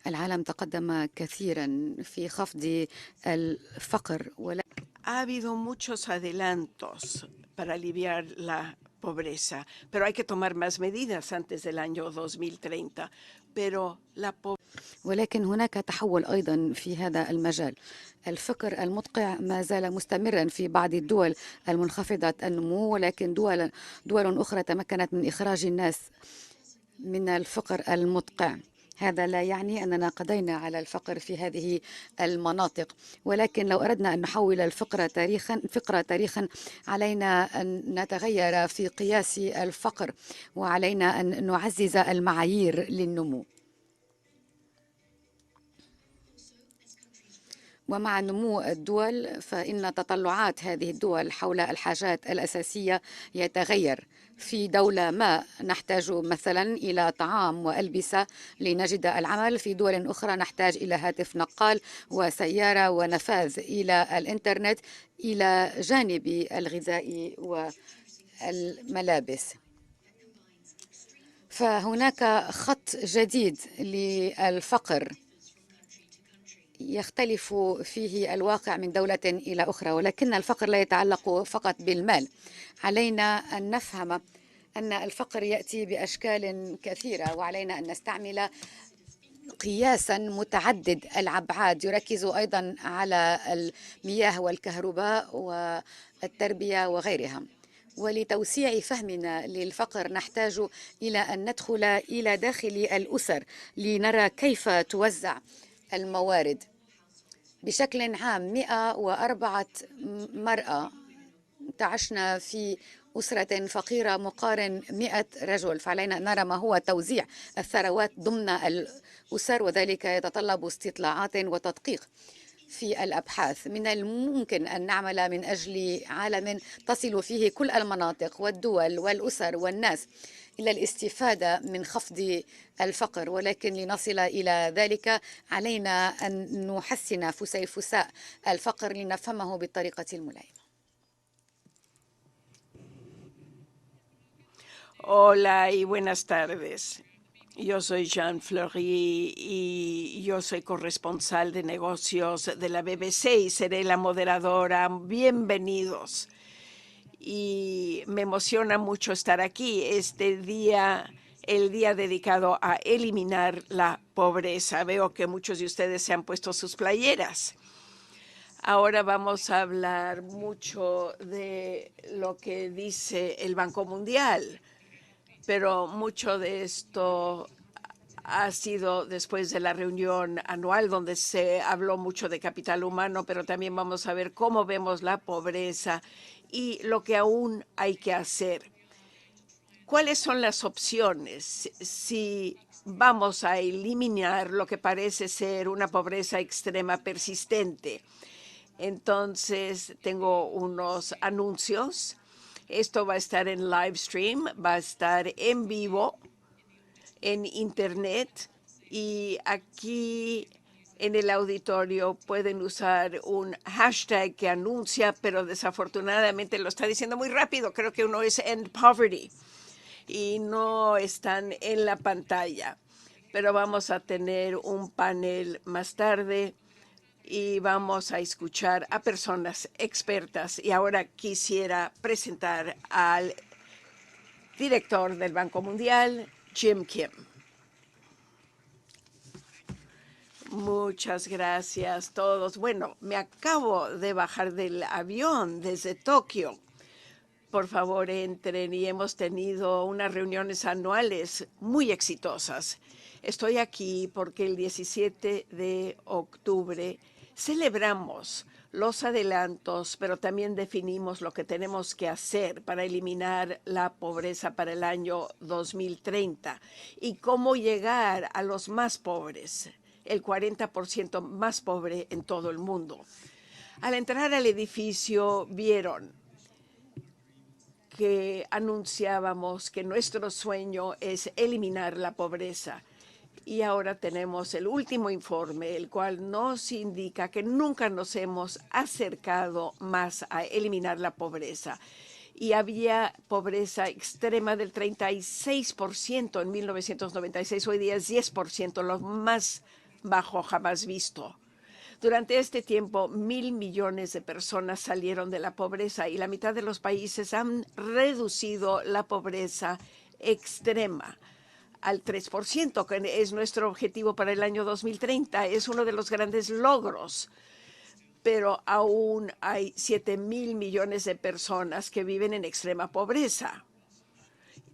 العالم تقدم كثيرا في خفض الفقر Ha habido muchos adelantos para aliviar la pobreza, pero hay que tomar más medidas antes del año 2030. Pero la ولكن هناك تحول أيضا في هذا المجال. الفقر المدقع ما زال مستمرا في بعض الدول المنخفضة النمو، ولكن دول أخرى تمكنت من إخراج الناس من الفقر المدقع. هذا لا يعني أننا قضينا على الفقر في هذه المناطق، ولكن لو أردنا أن نحول الفقر تاريخا علينا أن نتغير في قياس الفقر، وعلينا أن نعزز المعايير للنمو. ومع نمو الدول فإن تطلعات هذه الدول حول الحاجات الأساسية يتغير. في دولة ما نحتاج مثلا إلى طعام وألبسة لنجد العمل، في دول أخرى نحتاج إلى هاتف نقال وسيارة ونفاذ إلى الإنترنت إلى جانب الغذاء والملابس. فهناك خط جديد للفقر يختلف فيه الواقع من دولة إلى أخرى، ولكن الفقر لا يتعلق فقط بالمال. علينا أن نفهم أن الفقر يأتي بأشكال كثيرة، وعلينا أن نستعمل قياسا متعدد الأبعاد يركز أيضا على المياه والكهرباء والتربية وغيرها. ولتوسيع فهمنا للفقر نحتاج إلى أن ندخل إلى داخل الأسر لنرى كيف توزع الموارد. بشكل عام 104 مرأة تعشن في أسرة فقيرة مقارن 100 رجل، فعلينا أن نرى ما هو توزيع الثروات ضمن الأسر، وذلك يتطلب استطلاعات وتدقيق في الأبحاث. من الممكن أن نعمل من أجل عالم تصل فيه كل المناطق والدول والأسر والناس إلى الاستفادة من خفض الفقر، ولكن لنصل إلى ذلك علينا أن نحسن فسيفساء الفقر لنفهمه بالطريقة الملائمة. Hola y buenas tardes. Yo soy Jean Fleury y yo soy corresponsal de negocios de la BBC y seré la moderadora. Bienvenidos. Y me emociona mucho estar aquí este día, el día dedicado a eliminar la pobreza. Veo que muchos de ustedes se han puesto sus playeras. Ahora vamos a hablar mucho de lo que dice el Banco Mundial, pero mucho de esto ha sido después de la reunión anual donde se habló mucho de capital humano, pero también vamos a ver cómo vemos la pobreza y lo que aún hay que hacer. ¿Cuáles son las opciones si vamos a eliminar lo que parece ser una pobreza extrema persistente? Entonces, tengo unos anuncios. Esto va a estar en live stream, va a estar en vivo en Internet, y aquí en el auditorio pueden usar un hashtag que anuncia, pero desafortunadamente lo está diciendo muy rápido. Creo que uno es End Poverty y no están en la pantalla. Pero vamos a tener un panel más tarde y vamos a escuchar a personas expertas. Y ahora quisiera presentar al director del Banco Mundial, Jim Kim. Muchas gracias a todos. Bueno, me acabo de bajar del avión desde Tokio. Por favor, entren, y hemos tenido unas reuniones anuales muy exitosas. Estoy aquí porque el 17 de octubre celebramos los adelantos, pero también definimos lo que tenemos que hacer para eliminar la pobreza para el año 2030 y cómo llegar a los más pobres, el 40% más pobre en todo el mundo. Al entrar al edificio, vieron que anunciábamos que nuestro sueño es eliminar la pobreza. Y ahora tenemos el último informe, el cual nos indica que nunca nos hemos acercado más a eliminar la pobreza. Y había pobreza extrema del 36% en 1996, hoy día es 10%, los más bajo jamás visto. Durante este tiempo, 1.000 millones de personas salieron de la pobreza y la mitad de los países han reducido la pobreza extrema al 3%, que es nuestro objetivo para el año 2030. Es uno de los grandes logros, pero aún hay 7.000 millones de personas que viven en extrema pobreza.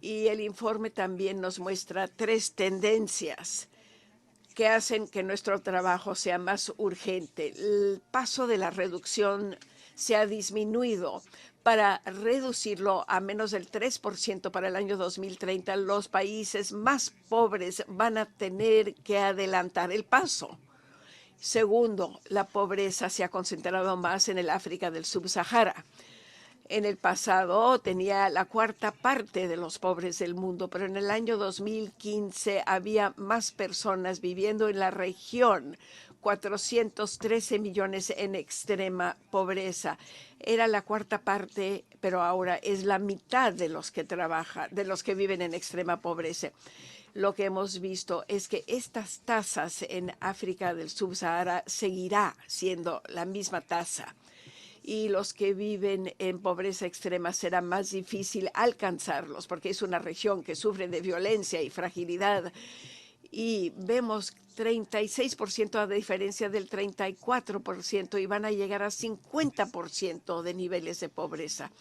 Y el informe también nos muestra 3 tendencias que hacen que nuestro trabajo sea más urgente. El paso de la reducción se ha disminuido. Para reducirlo a menos del 3% para el año 2030, los países más pobres van a tener que adelantar el paso. Segundo, la pobreza se ha concentrado más en el África del Subsahara. En el pasado tenía la 1/4 parte de los pobres del mundo, pero en el año 2015 había más personas viviendo en la región, 413 millones en extrema pobreza. Era la 1/4 parte, pero ahora es la mitad de los que de los que viven en extrema pobreza. Lo que hemos visto es que estas tasas en África del Subsahara seguirá siendo la misma tasa. Y los que viven en pobreza extrema será más difícil alcanzarlos porque es una región que sufre de violencia y fragilidad. Y vemos 36% a diferencia del 34% y van a llegar a 50% de niveles de pobreza.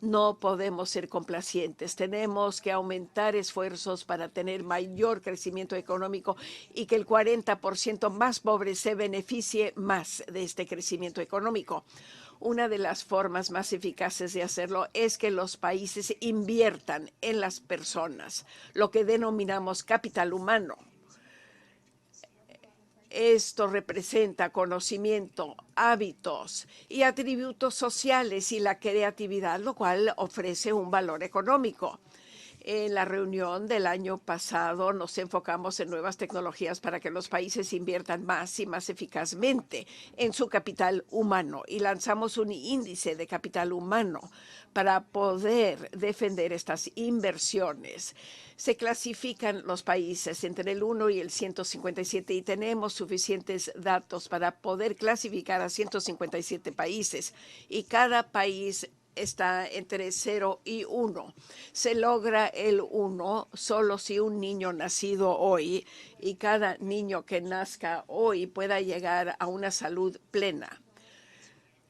No podemos ser complacientes. Tenemos que aumentar esfuerzos para tener mayor crecimiento económico y que el 40% más pobre se beneficie más de este crecimiento económico. Una de las formas más eficaces de hacerlo es que los países inviertan en las personas, lo que denominamos capital humano. Esto representa conocimiento, hábitos y atributos sociales y la creatividad, lo cual ofrece un valor económico. En la reunión del año pasado nos enfocamos en nuevas tecnologías para que los países inviertan más y más eficazmente en su capital humano y lanzamos un índice de capital humano para poder defender estas inversiones. Se clasifican los países entre el 1 y el 157 y tenemos suficientes datos para poder clasificar a 157 países y cada país está entre 0 y 1. Se logra el 1 solo si un niño nacido hoy y cada niño que nazca hoy pueda llegar a una salud plena,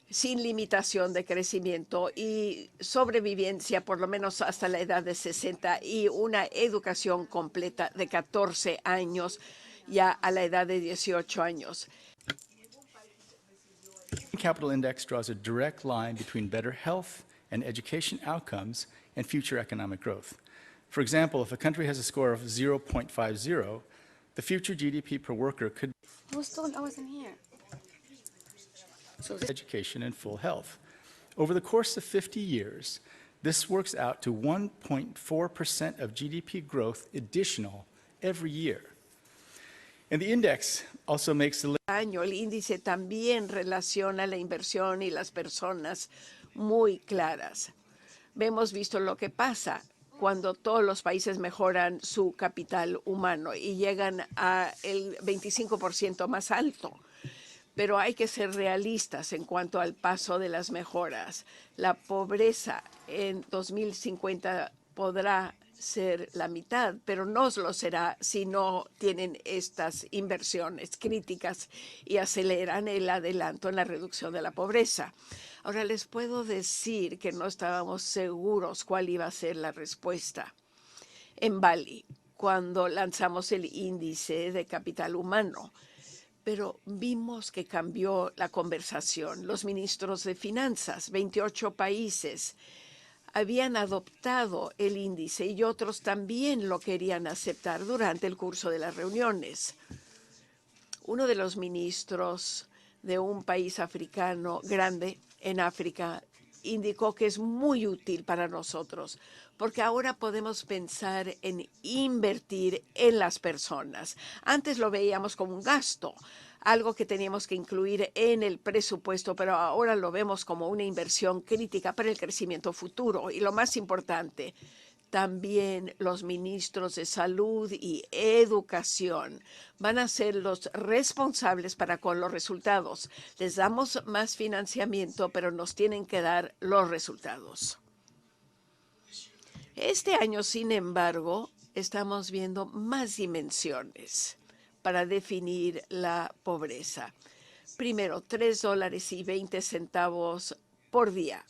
sin limitación de crecimiento y sobrevivencia por lo menos hasta la edad de 60 y una educación completa de 14 años ya a la edad de 18 años. Capital Index draws a direct line between better health and education outcomes and future economic growth. For example, if a country has a score of 0.50, the future GDP per worker could I was told I wasn't here. So be education and full health. Over the course of 50 years, this works out to 1.4% of GDP growth additional every year. And the index also makes the El índice también relaciona la inversión y las personas muy claras. Hemos visto lo que pasa cuando todos los países mejoran su capital humano y llegan a el 25% más alto. Pero hay que ser realistas en cuanto al paso de las mejoras. La pobreza en 2050 podrá ser la mitad, pero no lo será si no tienen estas inversiones críticas y aceleran el adelanto en la reducción de la pobreza. Ahora les puedo decir que no estábamos seguros cuál iba a ser la respuesta en Bali cuando lanzamos el índice de capital humano. Pero vimos que cambió la conversación. Los ministros de finanzas, 28 países, habían adoptado el índice y otros también lo querían aceptar durante el curso de las reuniones. Uno de los ministros de un país africano grande en África indicó que es muy útil para nosotros porque ahora podemos pensar en invertir en las personas. Antes lo veíamos como un gasto, algo que teníamos que incluir en el presupuesto, pero ahora lo vemos como una inversión crítica para el crecimiento futuro. Y lo más importante, También los ministros de salud y educación van a ser los responsables para con los resultados. Les damos más financiamiento, pero nos tienen que dar los resultados. Este año, sin embargo, estamos viendo más dimensiones para definir la pobreza. Primero, $3.20 por día,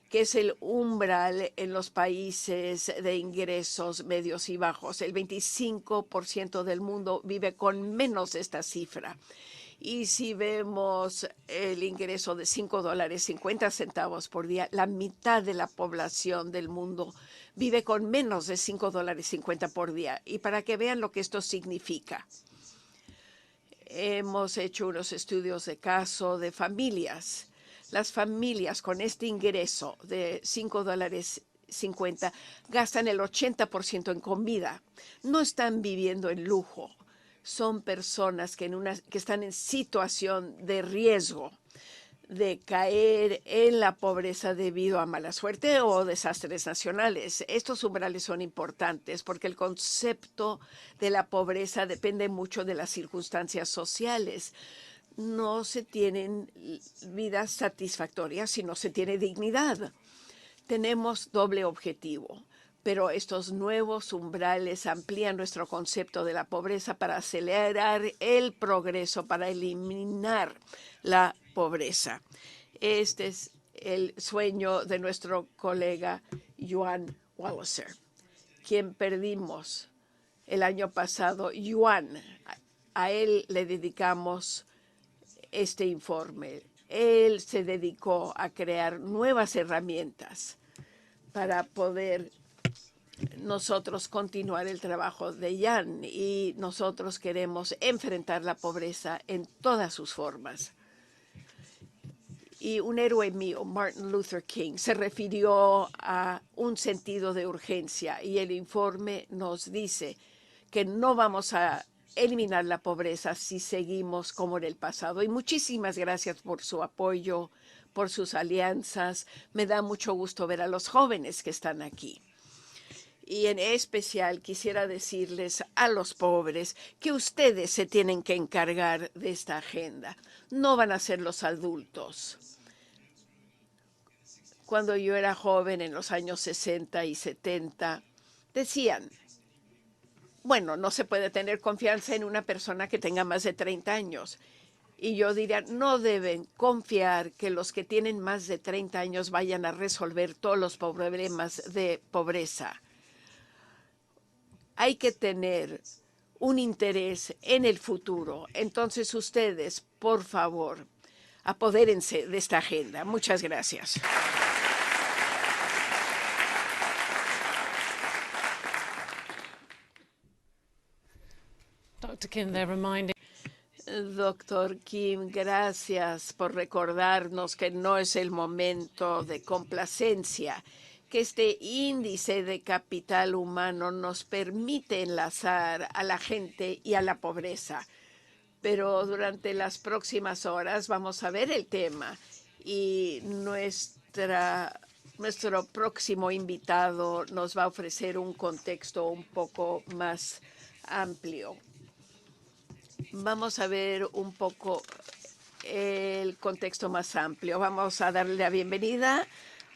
que es el umbral en los países de ingresos medios y bajos. El 25% del mundo vive con menos de esta cifra. Y si vemos el ingreso de $5.50 por día, la mitad de la población del mundo vive con menos de $5.50 por día. Y para que vean lo que esto significa, hemos hecho unos estudios de caso de familias. Las familias con este ingreso de $5.50 gastan el 80% en comida. No están viviendo en lujo. Son personas que están en situación de riesgo de caer en la pobreza debido a mala suerte o desastres nacionales. Estos umbrales son importantes porque el concepto de la pobreza depende mucho de las circunstancias sociales. No se tienen vidas satisfactorias si no se tiene dignidad. Tenemos doble objetivo, pero estos nuevos umbrales amplían nuestro concepto de la pobreza para acelerar el progreso, para eliminar la pobreza. Este es el sueño de nuestro colega Joan Walliser, quien perdimos el año pasado. Joan, a él le dedicamos este informe. Él se dedicó a crear nuevas herramientas para poder nosotros continuar el trabajo de Jan, y nosotros queremos enfrentar la pobreza en todas sus formas. Y un héroe mío, Martin Luther King, se refirió a un sentido de urgencia, y el informe nos dice que no vamos a eliminar la pobreza si seguimos como en el pasado. Y muchísimas gracias por su apoyo, por sus alianzas. Me da mucho gusto ver a los jóvenes que están aquí. Y en especial quisiera decirles a los pobres que ustedes se tienen que encargar de esta agenda. No van a ser los adultos. Cuando yo era joven, en los años 60 y 70, decían, bueno, no se puede tener confianza en una persona que tenga más de 30 años. Y yo diría, no deben confiar que los que tienen más de 30 años vayan a resolver todos los problemas de pobreza. Hay que tener un interés en el futuro. Entonces ustedes, por favor, apodérense de esta agenda. Muchas gracias. Dr. Kim, they're reminding. Doctor Kim, gracias por recordarnos que no es el momento de complacencia, que este índice de capital humano nos permite enlazar a la gente y a la pobreza. Pero durante las próximas horas vamos a ver el tema, y nuestro próximo invitado nos va a ofrecer un contexto un poco más amplio. Vamos a ver un poco el contexto más amplio. Vamos a darle la bienvenida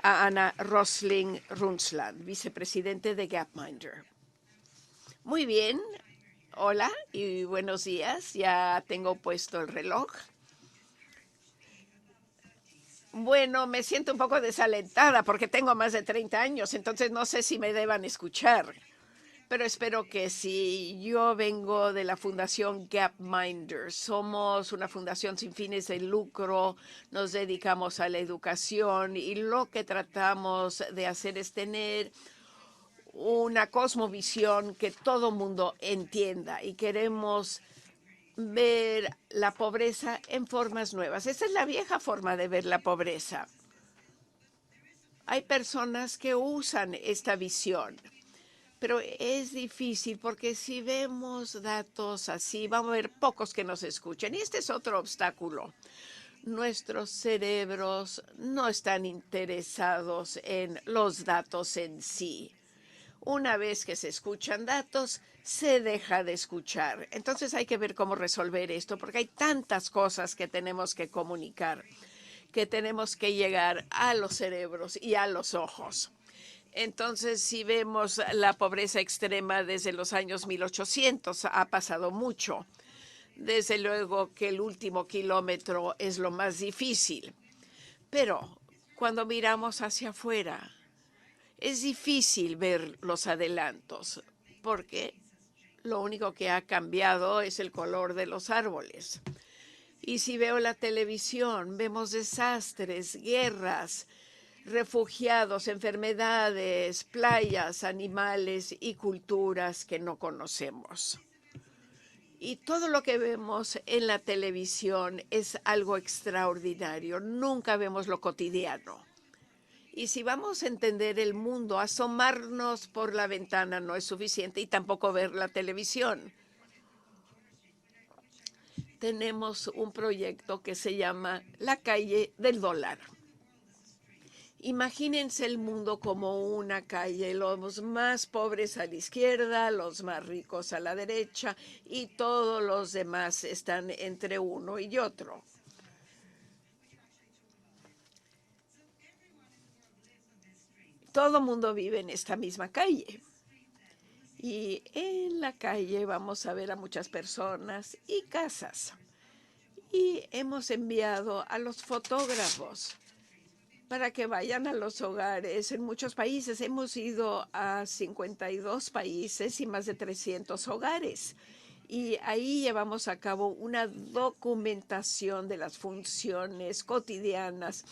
a Anna Rosling Rundsland, vicepresidente de Gapminder. Muy bien. Hola y buenos días. Ya tengo puesto el reloj. Bueno, me siento un poco desalentada porque tengo más de 30 años, entonces no sé si me deban escuchar. Pero espero que sí. Yo vengo de la Fundación Gapminder. Somos una fundación sin fines de lucro. Nos dedicamos a la educación, y lo que tratamos de hacer es tener una cosmovisión que todo mundo entienda, y queremos ver la pobreza en formas nuevas. Esa es la vieja forma de ver la pobreza. Hay personas que usan esta visión, pero es difícil porque si vemos datos así, vamos a ver pocos que nos escuchen. Y este es otro obstáculo. Nuestros cerebros no están interesados en los datos en sí. Una vez que se escuchan datos, se deja de escuchar. Entonces hay que ver cómo resolver esto, porque hay tantas cosas que tenemos que comunicar, que tenemos que llegar a los cerebros y a los ojos. Entonces, si vemos la pobreza extrema desde los años 1800, ha pasado mucho. Desde luego que el último kilómetro es lo más difícil. Pero cuando miramos hacia afuera, es difícil ver los adelantos, porque lo único que ha cambiado es el color de los árboles. Y si veo la televisión, vemos desastres, guerras, refugiados, enfermedades, playas, animales y culturas que no conocemos. Y todo lo que vemos en la televisión es algo extraordinario. Nunca vemos lo cotidiano. Y si vamos a entender el mundo, asomarnos por la ventana no es suficiente y tampoco ver la televisión. Tenemos un proyecto que se llama La Calle del Dólar. Imagínense el mundo como una calle, los más pobres a la izquierda, los más ricos a la derecha y todos los demás están entre uno y otro. Todo mundo vive en esta misma calle. Y en la calle vamos a ver a muchas personas y casas. Y hemos enviado a los fotógrafos para que vayan a los hogares en muchos países. Hemos ido a 52 países y más de 300 hogares. Y ahí llevamos a cabo una documentación de las funciones cotidianas,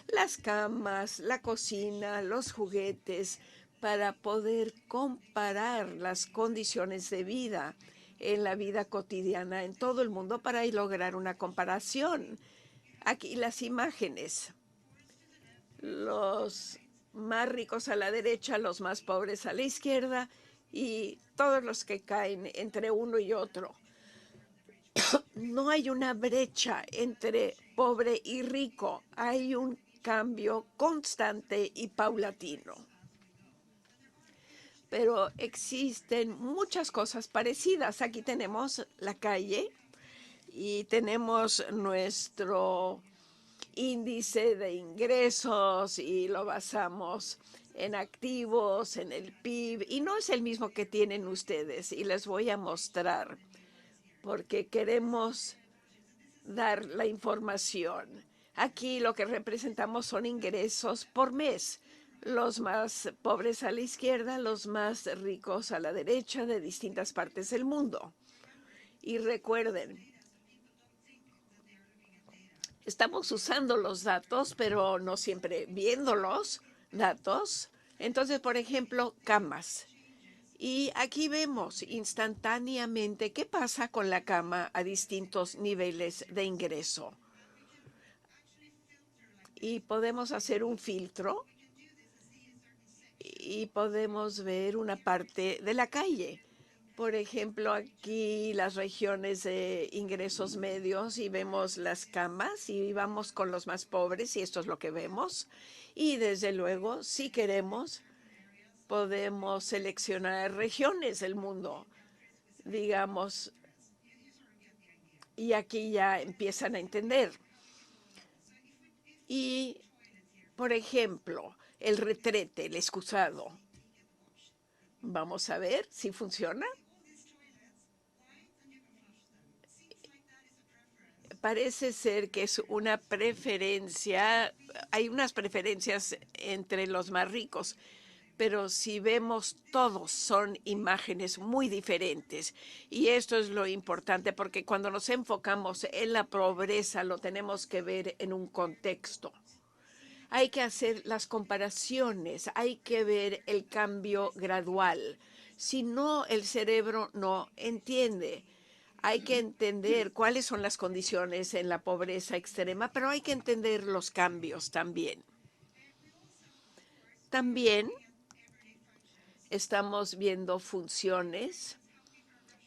las camas, la cocina, los juguetes, para poder comparar las condiciones de vida en la vida cotidiana en todo el mundo para lograr una comparación. Aquí las imágenes. Los más ricos a la derecha, los más pobres a la izquierda y todos los que caen entre uno y otro. No hay una brecha entre pobre y rico, hay un cambio constante y paulatino. Pero existen muchas cosas parecidas. Aquí tenemos la calle y tenemos nuestro índice de ingresos y lo basamos en activos, en el PIB, y no es el mismo que tienen ustedes. Y les voy a mostrar, porque queremos dar la información. Aquí lo que representamos son ingresos por mes. Los más pobres a la izquierda, los más ricos a la derecha, de distintas partes del mundo. Y recuerden, estamos usando los datos, pero no siempre viendo los datos. Entonces, por ejemplo, camas. Y aquí vemos instantáneamente qué pasa con la cama a distintos niveles de ingreso. Y podemos hacer un filtro y podemos ver una parte de la calle. Por ejemplo, aquí las regiones de ingresos medios y vemos las camas y vamos con los más pobres y esto es lo que vemos. Y desde luego, si queremos, podemos seleccionar regiones del mundo, digamos, y aquí ya empiezan a entender. Y, por ejemplo, el retrete, el excusado. Vamos a ver si funciona. Parece ser que es una preferencia, hay unas preferencias entre los más ricos, pero si vemos todos son imágenes muy diferentes. Y esto es lo importante, porque cuando nos enfocamos en la pobreza lo tenemos que ver en un contexto. Hay que hacer las comparaciones, hay que ver el cambio gradual. Si no, el cerebro no entiende. Hay que entender cuáles son las condiciones en la pobreza extrema, pero hay que entender los cambios también. También estamos viendo funciones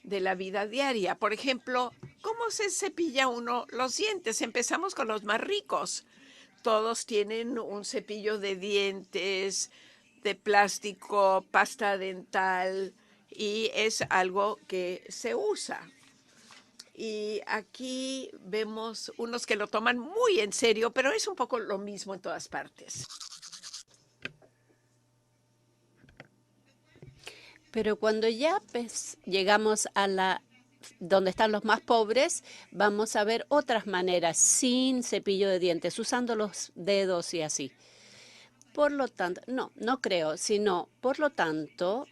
de la vida diaria. Por ejemplo, ¿cómo se cepilla uno los dientes? Empezamos con los más ricos. Todos tienen un cepillo de dientes de plástico, pasta dental, y es algo que se usa. Y aquí vemos unos que lo toman muy en serio, pero es un poco lo mismo en todas partes. Pero cuando ya llegamos a donde están los más pobres, vamos a ver otras maneras, sin cepillo de dientes, usando los dedos y así. Por lo tanto, no creo, sino, por lo tanto,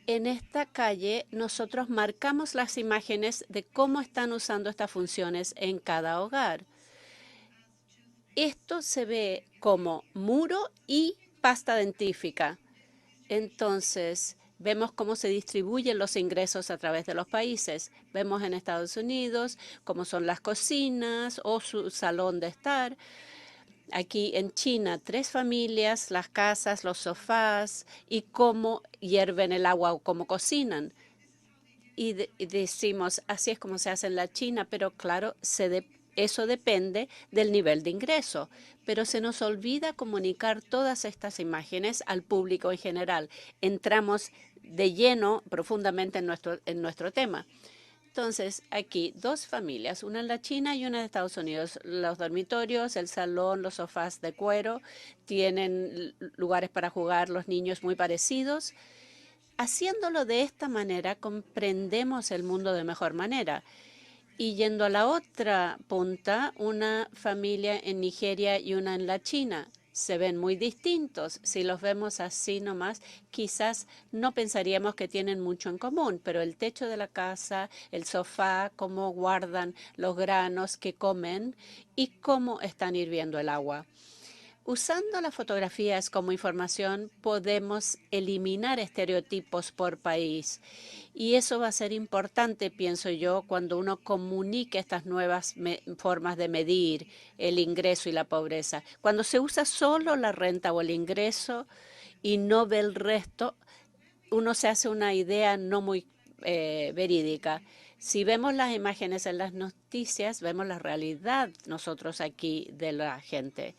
en esta calle nosotros marcamos las imágenes de cómo están usando estas funciones en cada hogar. Esto se ve como muro y pasta dentífica. Entonces, vemos cómo se distribuyen los ingresos a través de los países. Vemos en Estados Unidos cómo son las cocinas o su salón de estar. Aquí en China, 3 familias, las casas, los sofás y cómo hierven el agua o cómo cocinan. Y decimos, así es como se hace en la China, pero claro, eso depende del nivel de ingreso. Pero se nos olvida comunicar todas estas imágenes al público en general. Entramos de lleno profundamente en nuestro tema. Entonces, aquí 2 familias, una en la China y una en Estados Unidos. Los dormitorios, el salón, los sofás de cuero, tienen lugares para jugar los niños muy parecidos. Haciéndolo de esta manera, comprendemos el mundo de mejor manera. Y yendo a la otra punta, una familia en Nigeria y una en la China. Se ven muy distintos. Si los vemos así nomás, quizás no pensaríamos que tienen mucho en común, pero el techo de la casa, el sofá, cómo guardan los granos que comen y cómo están hirviendo el agua. Usando las fotografías como información, podemos eliminar estereotipos por país. Y eso va a ser importante, pienso yo, cuando uno comunique estas nuevas formas de medir el ingreso y la pobreza. Cuando se usa solo la renta o el ingreso y no ve el resto, uno se hace una idea no muy verídica. Si vemos las imágenes en las noticias, vemos la realidad nosotros aquí de la gente.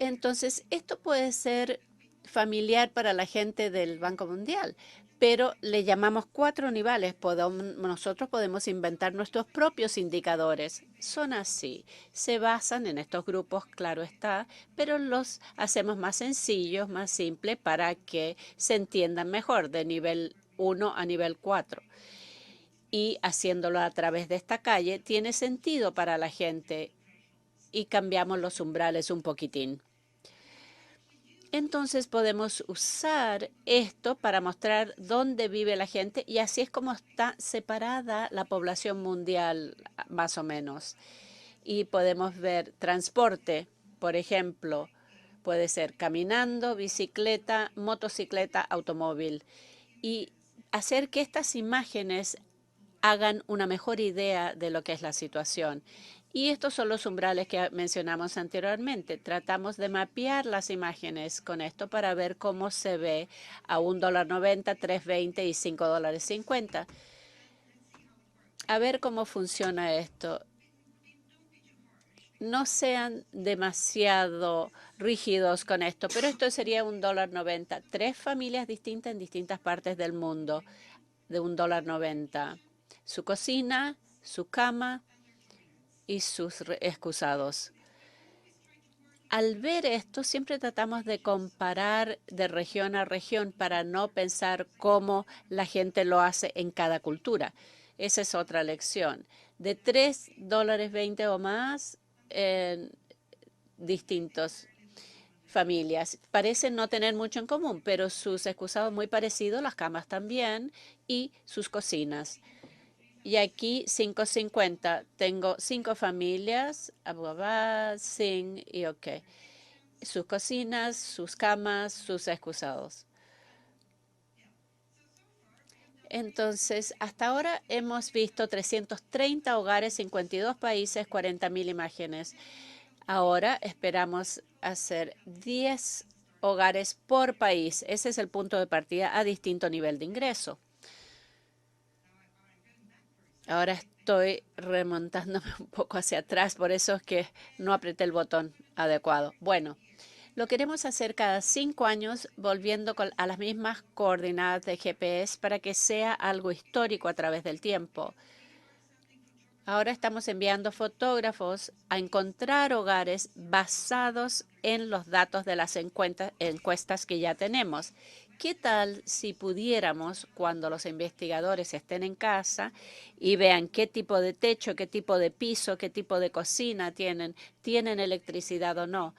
Entonces, esto puede ser familiar para la gente del Banco Mundial, pero le llamamos 4 niveles. Nosotros podemos inventar nuestros propios indicadores. Son así. Se basan en estos grupos, claro está, pero los hacemos más sencillos, más simples, para que se entiendan mejor, de nivel 1 a nivel 4. Y haciéndolo a través de esta calle tiene sentido para la gente y cambiamos los umbrales un poquitín. Entonces podemos usar esto para mostrar dónde vive la gente y así es como está separada la población mundial, más o menos. Y podemos ver transporte, por ejemplo, puede ser caminando, bicicleta, motocicleta, automóvil. Y hacer que estas imágenes hagan una mejor idea de lo que es la situación. Y estos son los umbrales que mencionamos anteriormente. Tratamos de mapear las imágenes con esto para ver cómo se ve a $1.90, $3.20 y $5.50. A ver cómo funciona esto. No sean demasiado rígidos con esto, pero esto sería $1.90. 3 familias distintas en distintas partes del mundo de $1.90. Su cocina, su cama y sus excusados. Al ver esto, siempre tratamos de comparar de región a región para no pensar cómo la gente lo hace en cada cultura. Esa es otra lección. De $3.20 o más en distintas familias. Parecen no tener mucho en común, pero sus excusados muy parecidos, las camas también y sus cocinas. Y aquí 5.50. Tengo 5 familias, Abogabá, Singh y OK. Sus cocinas, sus camas, sus excusados. Entonces, hasta ahora hemos visto 330 hogares, 52 países, 40.000 imágenes. Ahora esperamos hacer 10 hogares por país. Ese es el punto de partida a distinto nivel de ingreso. Ahora estoy remontándome un poco hacia atrás, por eso es que no apreté el botón adecuado. Bueno, Lo queremos hacer cada 5 años, volviendo a las mismas coordenadas de GPS para que sea algo histórico a través del tiempo. Ahora estamos enviando fotógrafos a encontrar hogares basados en los datos de las encuestas que ya tenemos. ¿Qué tal si pudiéramos, cuando los investigadores estén en casa y vean qué tipo de techo, qué tipo de piso, qué tipo de cocina tienen electricidad o no?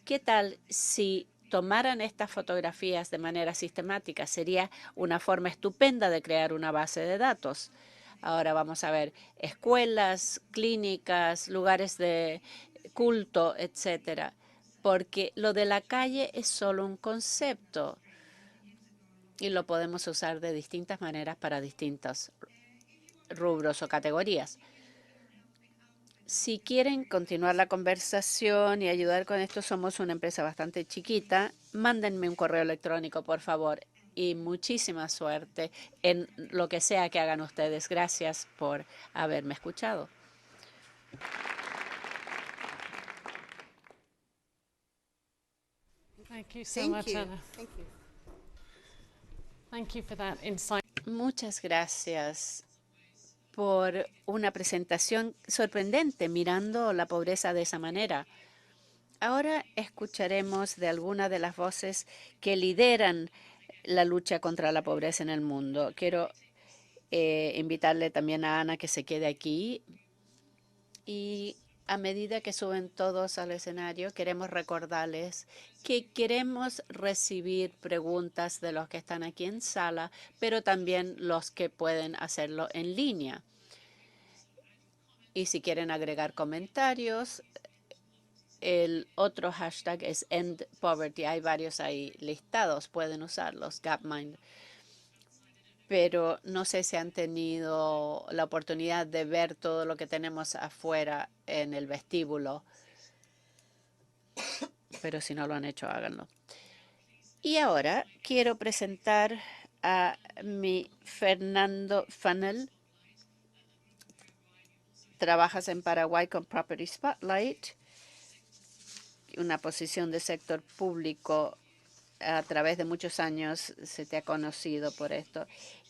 ¿Qué tal si tomaran estas fotografías de manera sistemática? Sería una forma estupenda de crear una base de datos. Ahora vamos a ver escuelas, clínicas, lugares de culto, etcétera. Porque lo de la calle es solo un concepto y lo podemos usar de distintas maneras para distintos rubros o categorías. Si quieren continuar la conversación y ayudar con esto, somos una empresa bastante chiquita. Mándenme un correo electrónico, por favor. Y muchísima suerte en lo que sea que hagan ustedes. Gracias por haberme escuchado. Thank you so much, Anna. Thank you for that insight. Muchas gracias por una presentación sorprendente mirando la pobreza de esa manera. Ahora escucharemos de algunas de las voces que lideran la lucha contra la pobreza en el mundo. Quiero invitarle también a Ana que se quede aquí. Y a medida que suben todos al escenario, queremos recordarles que queremos recibir preguntas de los que están aquí en sala, pero también los que pueden hacerlo en línea. Y si quieren agregar comentarios, el otro hashtag es End Poverty. Hay varios ahí listados, pueden usarlos, Gapmind. Pero no sé si han tenido la oportunidad de ver todo lo que tenemos afuera en el vestíbulo. Pero si no lo han hecho, háganlo. Y ahora quiero presentar a mi Fernando Funnel. Trabajas en Paraguay con Property Spotlight, una posición de sector público. A través de muchos años se te ha conocido por esto.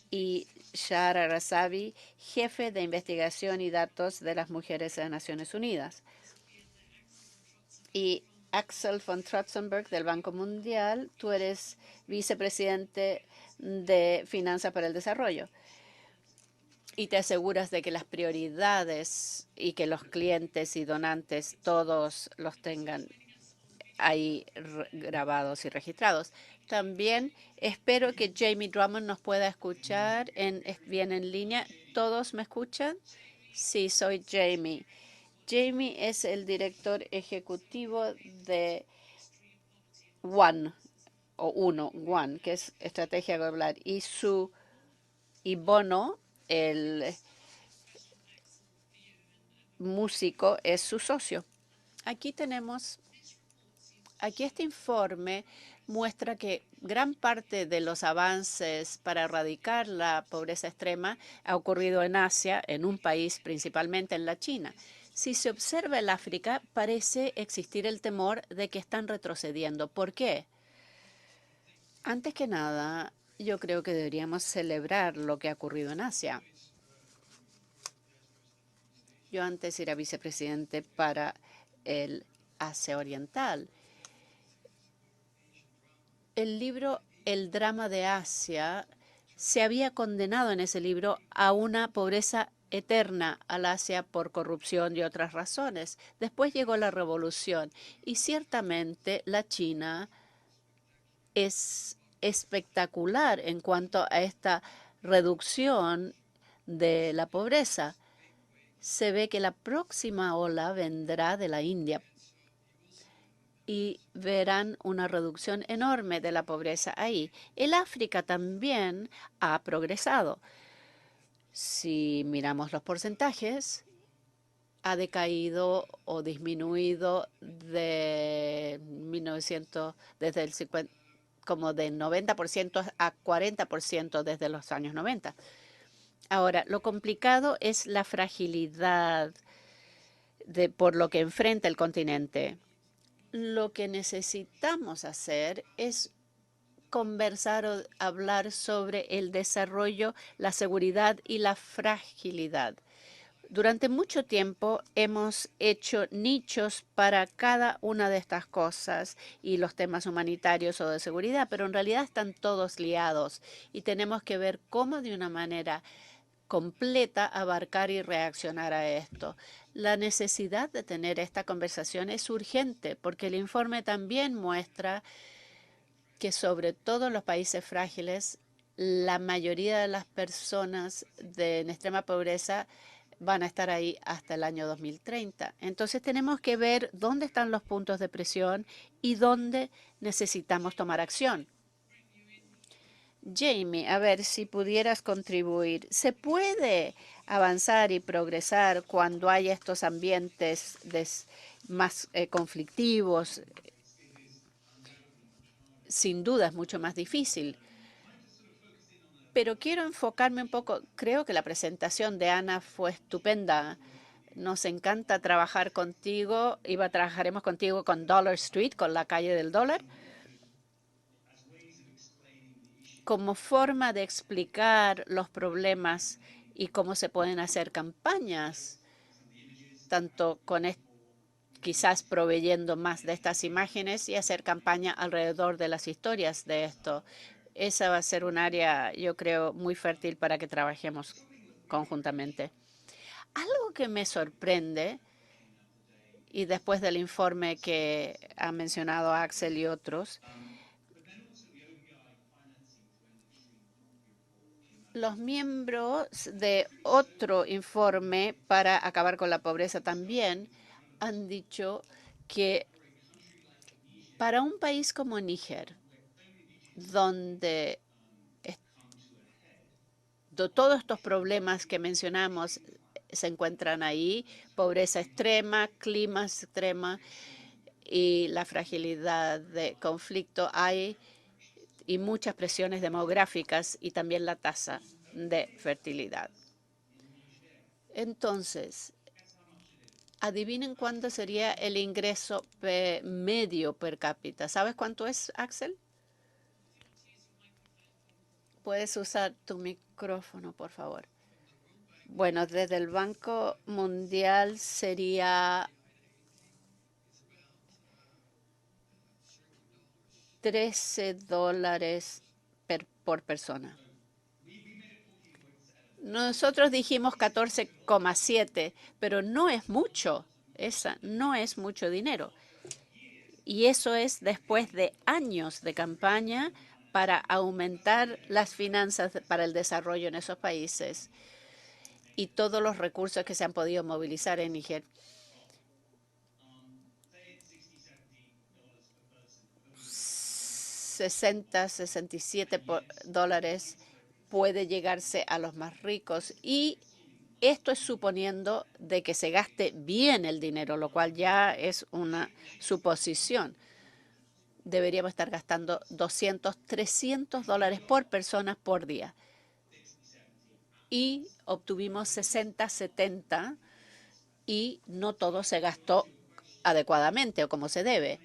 Y Shahar Arasavi, jefe de investigación y datos de las mujeres de las Naciones Unidas. Y Axel von Trotzenberg del Banco Mundial, tú eres vicepresidente de Finanzas para el Desarrollo. Y te aseguras de que las prioridades y que los clientes y donantes todos los tengan ahí grabados y registrados. También espero que Jamie Drummond nos pueda escuchar bien en línea. ¿Todos me escuchan? Sí, soy Jamie. Jamie es el director ejecutivo de One, que es Estrategia Global, y Bono, el músico, es su socio. Aquí este informe muestra que gran parte de los avances para erradicar la pobreza extrema ha ocurrido en Asia, en un país principalmente en la China. Si se observa el África, parece existir el temor de que están retrocediendo. ¿Por qué? Antes que nada, yo creo que deberíamos celebrar lo que ha ocurrido en Asia. Yo antes era vicepresidente para el Asia Oriental. El libro El drama de Asia se había condenado en ese libro a una pobreza eterna al Asia por corrupción y otras razones. Después llegó la revolución y ciertamente la China es espectacular en cuanto a esta reducción de la pobreza. Se ve que la próxima ola vendrá de la India y verán una reducción enorme de la pobreza ahí. El África también ha progresado. Si miramos los porcentajes, ha decaído o disminuido de 1900, desde el 50, como de 90% a 40% desde los años 90. Ahora, lo complicado es la fragilidad por lo que enfrenta el continente. Lo que necesitamos hacer es conversar o hablar sobre el desarrollo, la seguridad y la fragilidad. Durante mucho tiempo hemos hecho nichos para cada una de estas cosas y los temas humanitarios o de seguridad, pero en realidad están todos liados y tenemos que ver cómo de una manera completa abarcar y reaccionar a esto. La necesidad de tener esta conversación es urgente porque el informe también muestra que sobre todo en los países frágiles, la mayoría de las personas en extrema pobreza van a estar ahí hasta el año 2030. Entonces tenemos que ver dónde están los puntos de presión y dónde necesitamos tomar acción. Jamie, a ver si pudieras contribuir. ¿Se puede avanzar y progresar cuando hay estos ambientes más conflictivos? Sin duda es mucho más difícil. Pero quiero enfocarme un poco. Creo que la presentación de Ana fue estupenda. Nos encanta trabajar contigo. Trabajaremos contigo con Dollar Street, con la calle del dólar, como forma de explicar los problemas y cómo se pueden hacer campañas, tanto con quizás proveyendo más de estas imágenes y hacer campaña alrededor de las historias de esto. Esa va a ser un área, yo creo, muy fértil para que trabajemos conjuntamente. Algo que me sorprende, y después del informe que ha mencionado Axel y otros, los miembros de otro informe para acabar con la pobreza también han dicho que para un país como Níger, donde todos estos problemas que mencionamos se encuentran ahí, pobreza extrema, clima extrema y la fragilidad de conflicto, hay y muchas presiones demográficas y también la tasa de fertilidad. Entonces, adivinen cuánto sería el ingreso medio per cápita. ¿Sabes cuánto es, Axel? Puedes usar tu micrófono, por favor. Bueno, desde el Banco Mundial sería $13 por persona. Nosotros dijimos 14,7, pero no es mucho. Esa no es mucho dinero. Y eso es después de años de campaña para aumentar las finanzas para el desarrollo en esos países y todos los recursos que se han podido movilizar en Níger. 67 dólares puede llegarse a los más ricos y esto es suponiendo de que se gaste bien el dinero, lo cual ya es una suposición. Deberíamos estar gastando 200, 300 dólares por persona por día. Y obtuvimos 60, 70 y no todo se gastó adecuadamente o como se debe.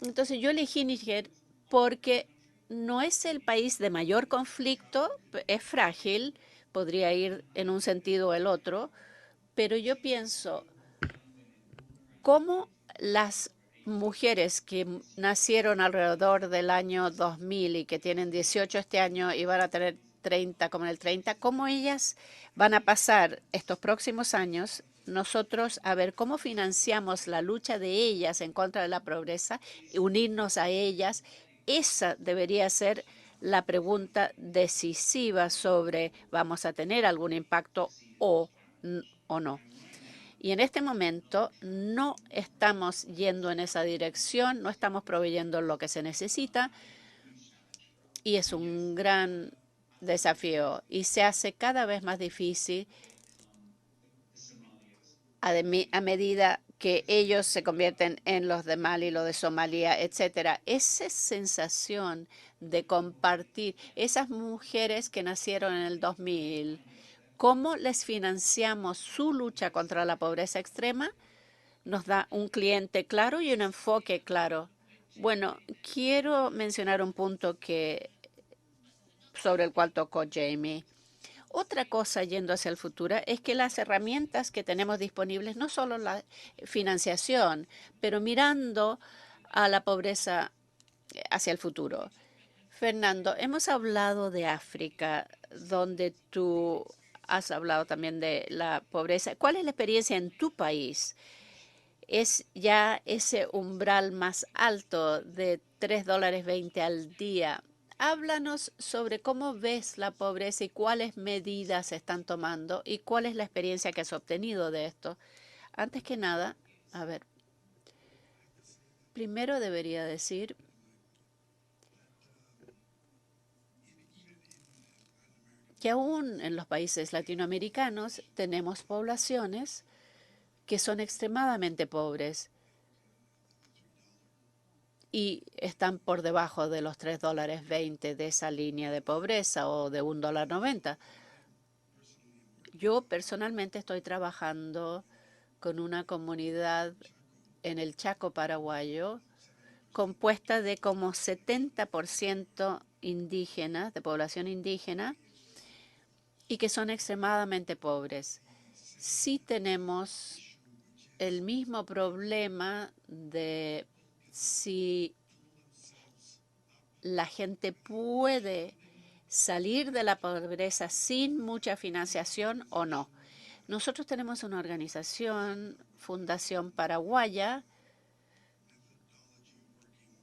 Entonces yo elegí Níger porque no es el país de mayor conflicto, es frágil, podría ir en un sentido o el otro, pero yo pienso cómo las mujeres que nacieron alrededor del año 2000 y que tienen 18 este año y van a tener 30 como en el 30, cómo ellas van a pasar estos próximos años nosotros a ver cómo financiamos la lucha de ellas en contra de la pobreza y unirnos a ellas. Esa debería ser la pregunta decisiva sobre vamos a tener algún impacto o no. Y en este momento no estamos yendo en esa dirección, no estamos proveyendo lo que se necesita y es un gran desafío y se hace cada vez más difícil a medida que ellos se convierten en los de Mali, los de Somalia, etcétera. Esa sensación de compartir esas mujeres que nacieron en el 2000, ¿cómo les financiamos su lucha contra la pobreza extrema? nos da un cliente claro y un enfoque claro. Bueno, quiero mencionar un punto sobre el cual tocó Jamie. Otra cosa yendo hacia el futuro es que las herramientas que tenemos disponibles, no solo la financiación, pero mirando a la pobreza hacia el futuro. Fernando, hemos hablado de África, donde tú has hablado también de la pobreza. ¿Cuál es la experiencia en tu país? ¿Es ya ese umbral más alto de $3.20 al día? Háblanos sobre cómo ves la pobreza y cuáles medidas se están tomando y cuál es la experiencia que has obtenido de esto. Antes que nada, a ver, primero debería decir que aún en los países latinoamericanos tenemos poblaciones que son extremadamente pobres y están por debajo de los $3.20 de esa línea de pobreza o de $1.90. Yo personalmente estoy trabajando con una comunidad en el Chaco paraguayo compuesta de como 70% indígenas, de población indígena, y que son extremadamente pobres. Sí tenemos el mismo problema de si la gente puede salir de la pobreza sin mucha financiación o no. Nosotros tenemos una organización, Fundación Paraguaya,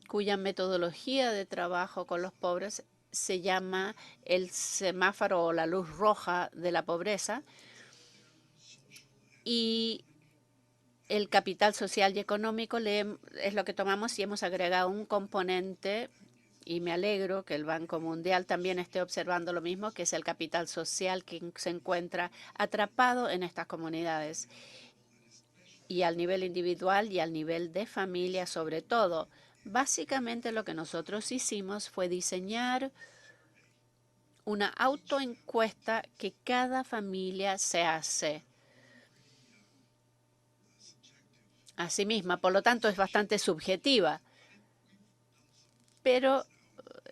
cuya metodología de trabajo con los pobres se llama el semáforo o la luz roja de la pobreza, y el capital social y económico es lo que tomamos y hemos agregado un componente, y me alegro que el Banco Mundial también esté observando lo mismo, que es el capital social que se encuentra atrapado en estas comunidades, y al nivel individual y al nivel de familia sobre todo. Básicamente lo que nosotros hicimos fue diseñar una autoencuesta que cada familia se hace a sí misma, por lo tanto es bastante subjetiva, pero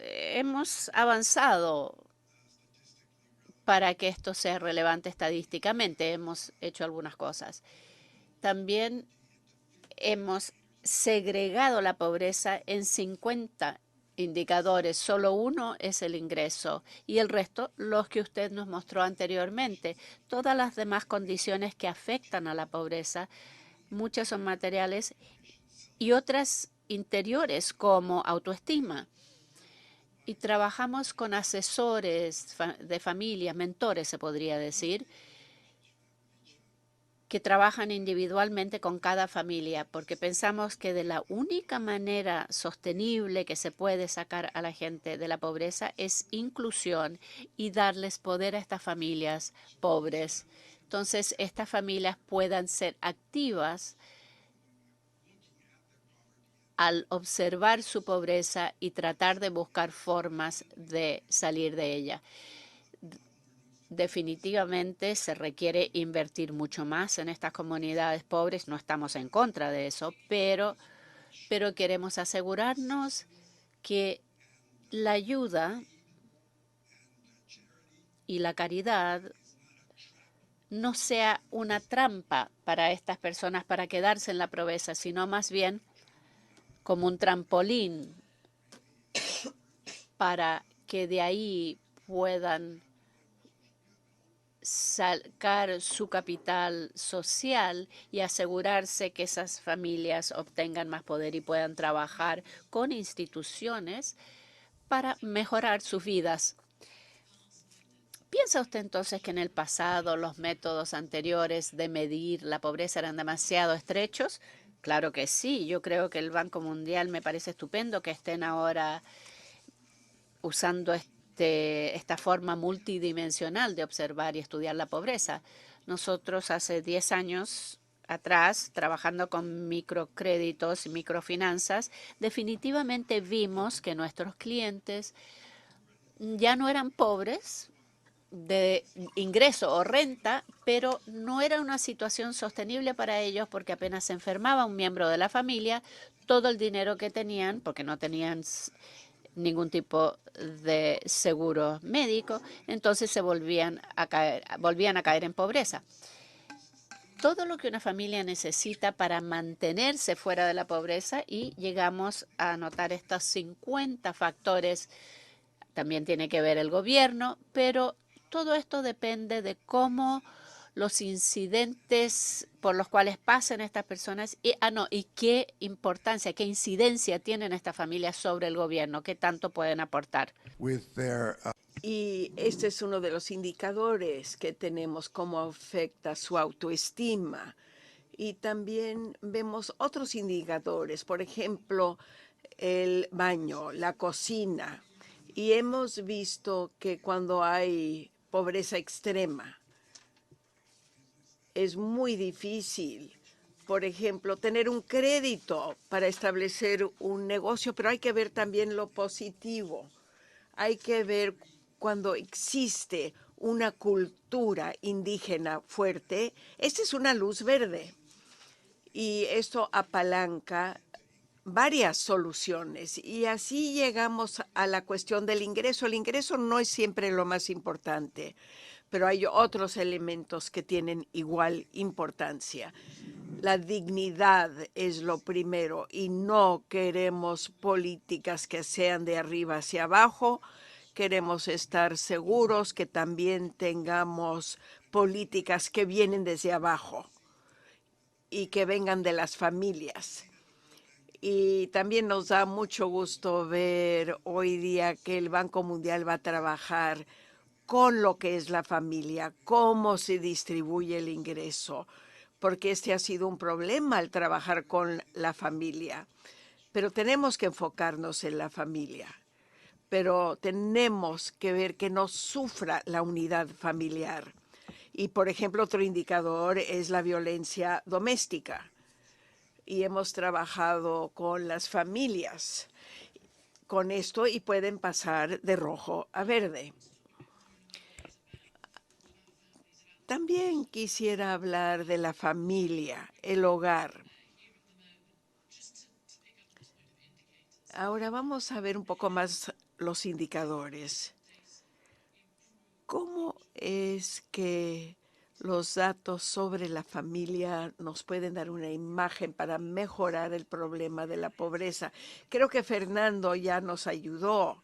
hemos avanzado para que esto sea relevante estadísticamente. Hemos hecho algunas cosas. También hemos segregado la pobreza en 50 indicadores. Solo uno es el ingreso y el resto los que usted nos mostró anteriormente. Todas las demás condiciones que afectan a la pobreza, muchas son materiales y otras interiores como autoestima. Y trabajamos con asesores de familia, mentores se podría decir, que trabajan individualmente con cada familia, porque pensamos que de la única manera sostenible que se puede sacar a la gente de la pobreza es inclusión y darles poder a estas familias pobres. Entonces, estas familias puedan ser activas al observar su pobreza y tratar de buscar formas de salir de ella. Definitivamente se requiere invertir mucho más en estas comunidades pobres. No estamos en contra de eso, pero queremos asegurarnos que la ayuda y la caridad no sea una trampa para estas personas para quedarse en la pobreza, sino más bien como un trampolín para que de ahí puedan sacar su capital social y asegurarse que esas familias obtengan más poder y puedan trabajar con instituciones para mejorar sus vidas. ¿Piensa usted entonces que en el pasado los métodos anteriores de medir la pobreza eran demasiado estrechos? Claro que sí. Yo creo que el Banco Mundial me parece estupendo que estén ahora usando esta forma multidimensional de observar y estudiar la pobreza. Nosotros hace 10 años atrás, trabajando con microcréditos y microfinanzas, definitivamente vimos que nuestros clientes ya no eran pobres, de ingreso o renta, pero no era una situación sostenible para ellos porque apenas se enfermaba un miembro de la familia, todo el dinero que tenían, porque no tenían ningún tipo de seguro médico, entonces se volvían a caer en pobreza. Todo lo que una familia necesita para mantenerse fuera de la pobreza, y llegamos a notar estos 50 factores. También tiene que ver el gobierno, pero todo esto depende de cómo los incidentes por los cuales pasan estas personas y qué importancia, qué incidencia tienen estas familias sobre el gobierno, qué tanto pueden aportar. Y este es uno de los indicadores que tenemos, cómo afecta su autoestima. Y también vemos otros indicadores, por ejemplo, el baño, la cocina. Y hemos visto que cuando hay pobreza extrema, es muy difícil, por ejemplo, tener un crédito para establecer un negocio, pero hay que ver también lo positivo. Hay que ver cuando existe una cultura indígena fuerte. Esta es una luz verde y esto apalanca varias soluciones, y así llegamos a la cuestión del ingreso. El ingreso no es siempre lo más importante, pero hay otros elementos que tienen igual importancia. La dignidad es lo primero y no queremos políticas que sean de arriba hacia abajo. Queremos estar seguros que también tengamos políticas que vienen desde abajo y que vengan de las familias. Y también nos da mucho gusto ver hoy día que el Banco Mundial va a trabajar con lo que es la familia, cómo se distribuye el ingreso, porque este ha sido un problema al trabajar con la familia. Pero tenemos que enfocarnos en la familia, pero tenemos que ver que no sufra la unidad familiar. Y, por ejemplo, otro indicador es la violencia doméstica. Y hemos trabajado con las familias con esto y pueden pasar de rojo a verde. También quisiera hablar de la familia, el hogar. Ahora vamos a ver un poco más los indicadores. ¿Cómo es que los datos sobre la familia nos pueden dar una imagen para mejorar el problema de la pobreza? Creo que Fernando ya nos ayudó,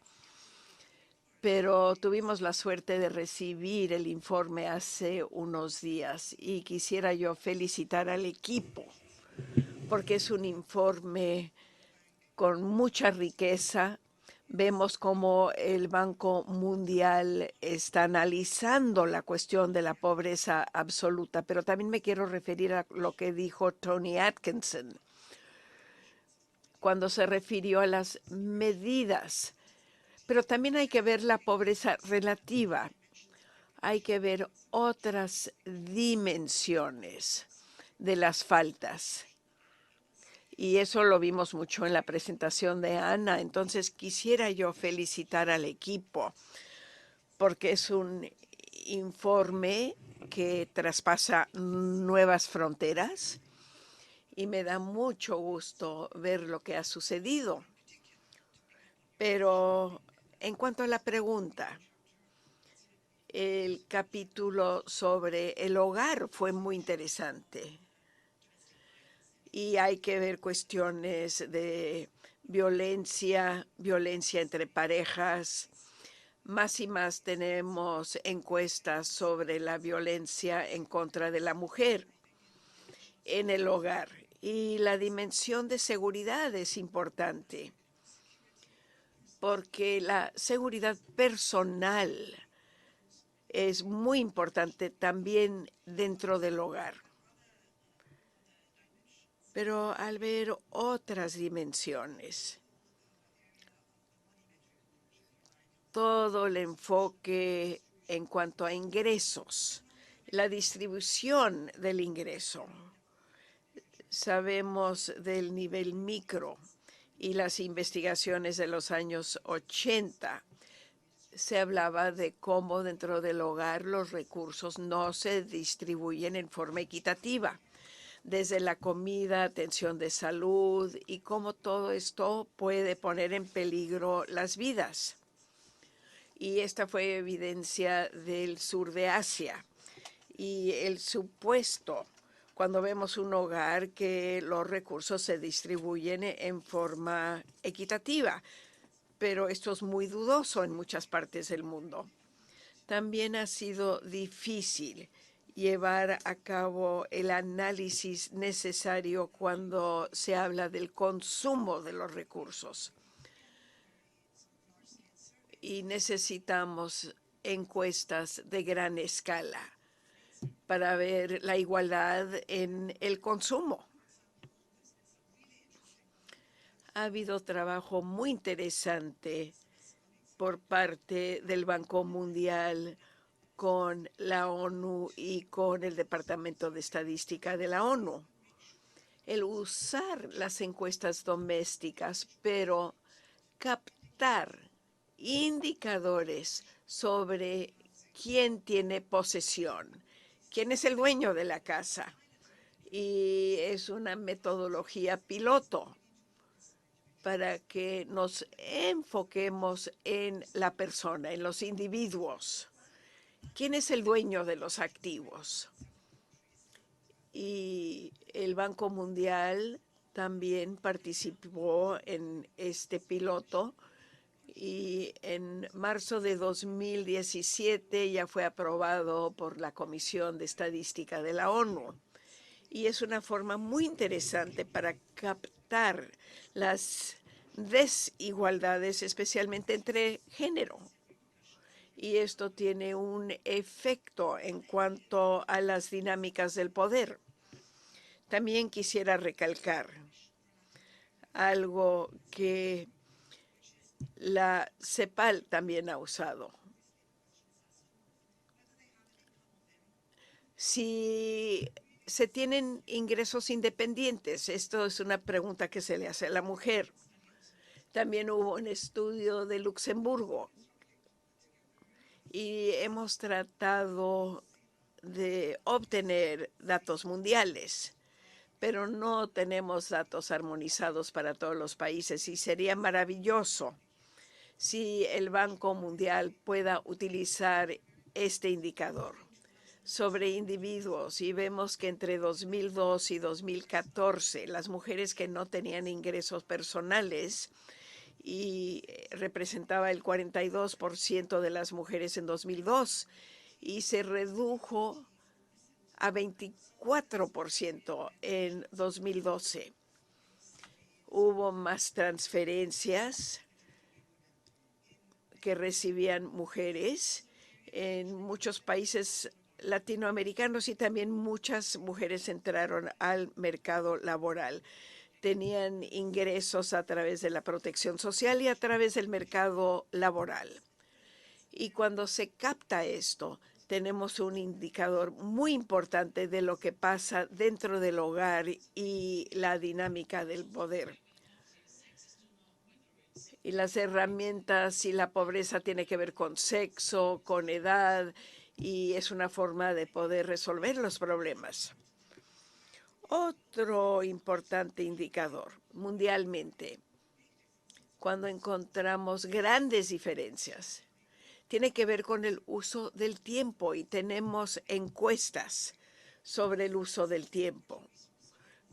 pero tuvimos la suerte de recibir el informe hace unos días y quisiera yo felicitar al equipo porque es un informe con mucha riqueza. Vemos cómo el Banco Mundial está analizando la cuestión de la pobreza absoluta, pero también me quiero referir a lo que dijo Tony Atkinson cuando se refirió a las medidas. Pero también hay que ver la pobreza relativa. Hay que ver otras dimensiones de las faltas. Y eso lo vimos mucho en la presentación de Ana. Entonces quisiera yo felicitar al equipo porque es un informe que traspasa nuevas fronteras y me da mucho gusto ver lo que ha sucedido. Pero en cuanto a la pregunta, el capítulo sobre el hogar fue muy interesante. Y hay que ver cuestiones de violencia entre parejas. Más y más tenemos encuestas sobre la violencia en contra de la mujer en el hogar. Y la dimensión de seguridad es importante, porque la seguridad personal es muy importante también dentro del hogar. Pero al ver otras dimensiones, todo el enfoque en cuanto a ingresos, la distribución del ingreso, sabemos del nivel micro y las investigaciones de los años 80 se hablaba de cómo dentro del hogar los recursos no se distribuyen en forma equitativa, desde la comida, atención de salud y cómo todo esto puede poner en peligro las vidas. Y esta fue evidencia del sur de Asia. Y el supuesto, cuando vemos un hogar que los recursos se distribuyen en forma equitativa, pero esto es muy dudoso en muchas partes del mundo. También ha sido difícil llevar a cabo el análisis necesario cuando se habla del consumo de los recursos. Y necesitamos encuestas de gran escala para ver la igualdad en el consumo. Ha habido trabajo muy interesante por parte del Banco Mundial con la ONU y con el Departamento de Estadística de la ONU. El usar las encuestas domésticas, pero captar indicadores sobre quién tiene posesión, quién es el dueño de la casa. Y es una metodología piloto para que nos enfoquemos en la persona, en los individuos. ¿Quién es el dueño de los activos? Y el Banco Mundial también participó en este piloto y en marzo de 2017 ya fue aprobado por la Comisión de Estadística de la ONU. Y es una forma muy interesante para captar las desigualdades, especialmente entre género. Y esto tiene un efecto en cuanto a las dinámicas del poder. También quisiera recalcar algo que la CEPAL también ha usado. Si se tienen ingresos independientes, esto es una pregunta que se le hace a la mujer. También hubo un estudio de Luxemburgo y hemos tratado de obtener datos mundiales, pero no tenemos datos armonizados para todos los países y sería maravilloso si el Banco Mundial pueda utilizar este indicador sobre individuos. Y vemos que entre 2002 y 2014 las mujeres que no tenían ingresos personales y representaba el 42% de las mujeres en 2002 y se redujo a 24% en 2012. Hubo más transferencias que recibían mujeres en muchos países latinoamericanos y también muchas mujeres entraron al mercado laboral. Tenían ingresos a través de la protección social y a través del mercado laboral. Y cuando se capta esto, tenemos un indicador muy importante de lo que pasa dentro del hogar y la dinámica del poder. Y las herramientas y la pobreza tiene que ver con sexo, con edad, y es una forma de poder resolver los problemas. Otro importante indicador mundialmente, cuando encontramos grandes diferencias, tiene que ver con el uso del tiempo y tenemos encuestas sobre el uso del tiempo.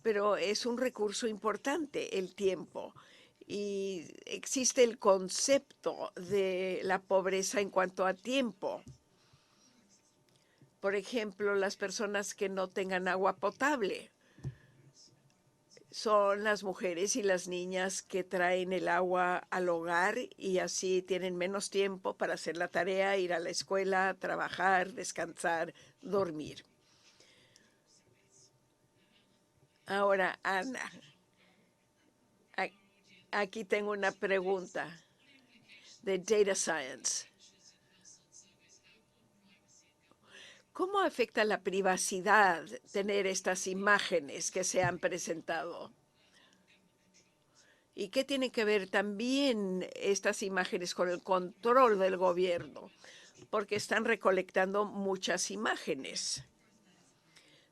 Pero es un recurso importante el tiempo y existe el concepto de la pobreza en cuanto a tiempo. Por ejemplo, las personas que no tengan agua potable son las mujeres y las niñas que traen el agua al hogar y así tienen menos tiempo para hacer la tarea, ir a la escuela, trabajar, descansar, dormir. Ahora, Ana, aquí tengo una pregunta de Data Science. ¿Cómo afecta la privacidad tener estas imágenes que se han presentado? ¿Y qué tienen que ver también estas imágenes con el control del gobierno? Porque están recolectando muchas imágenes.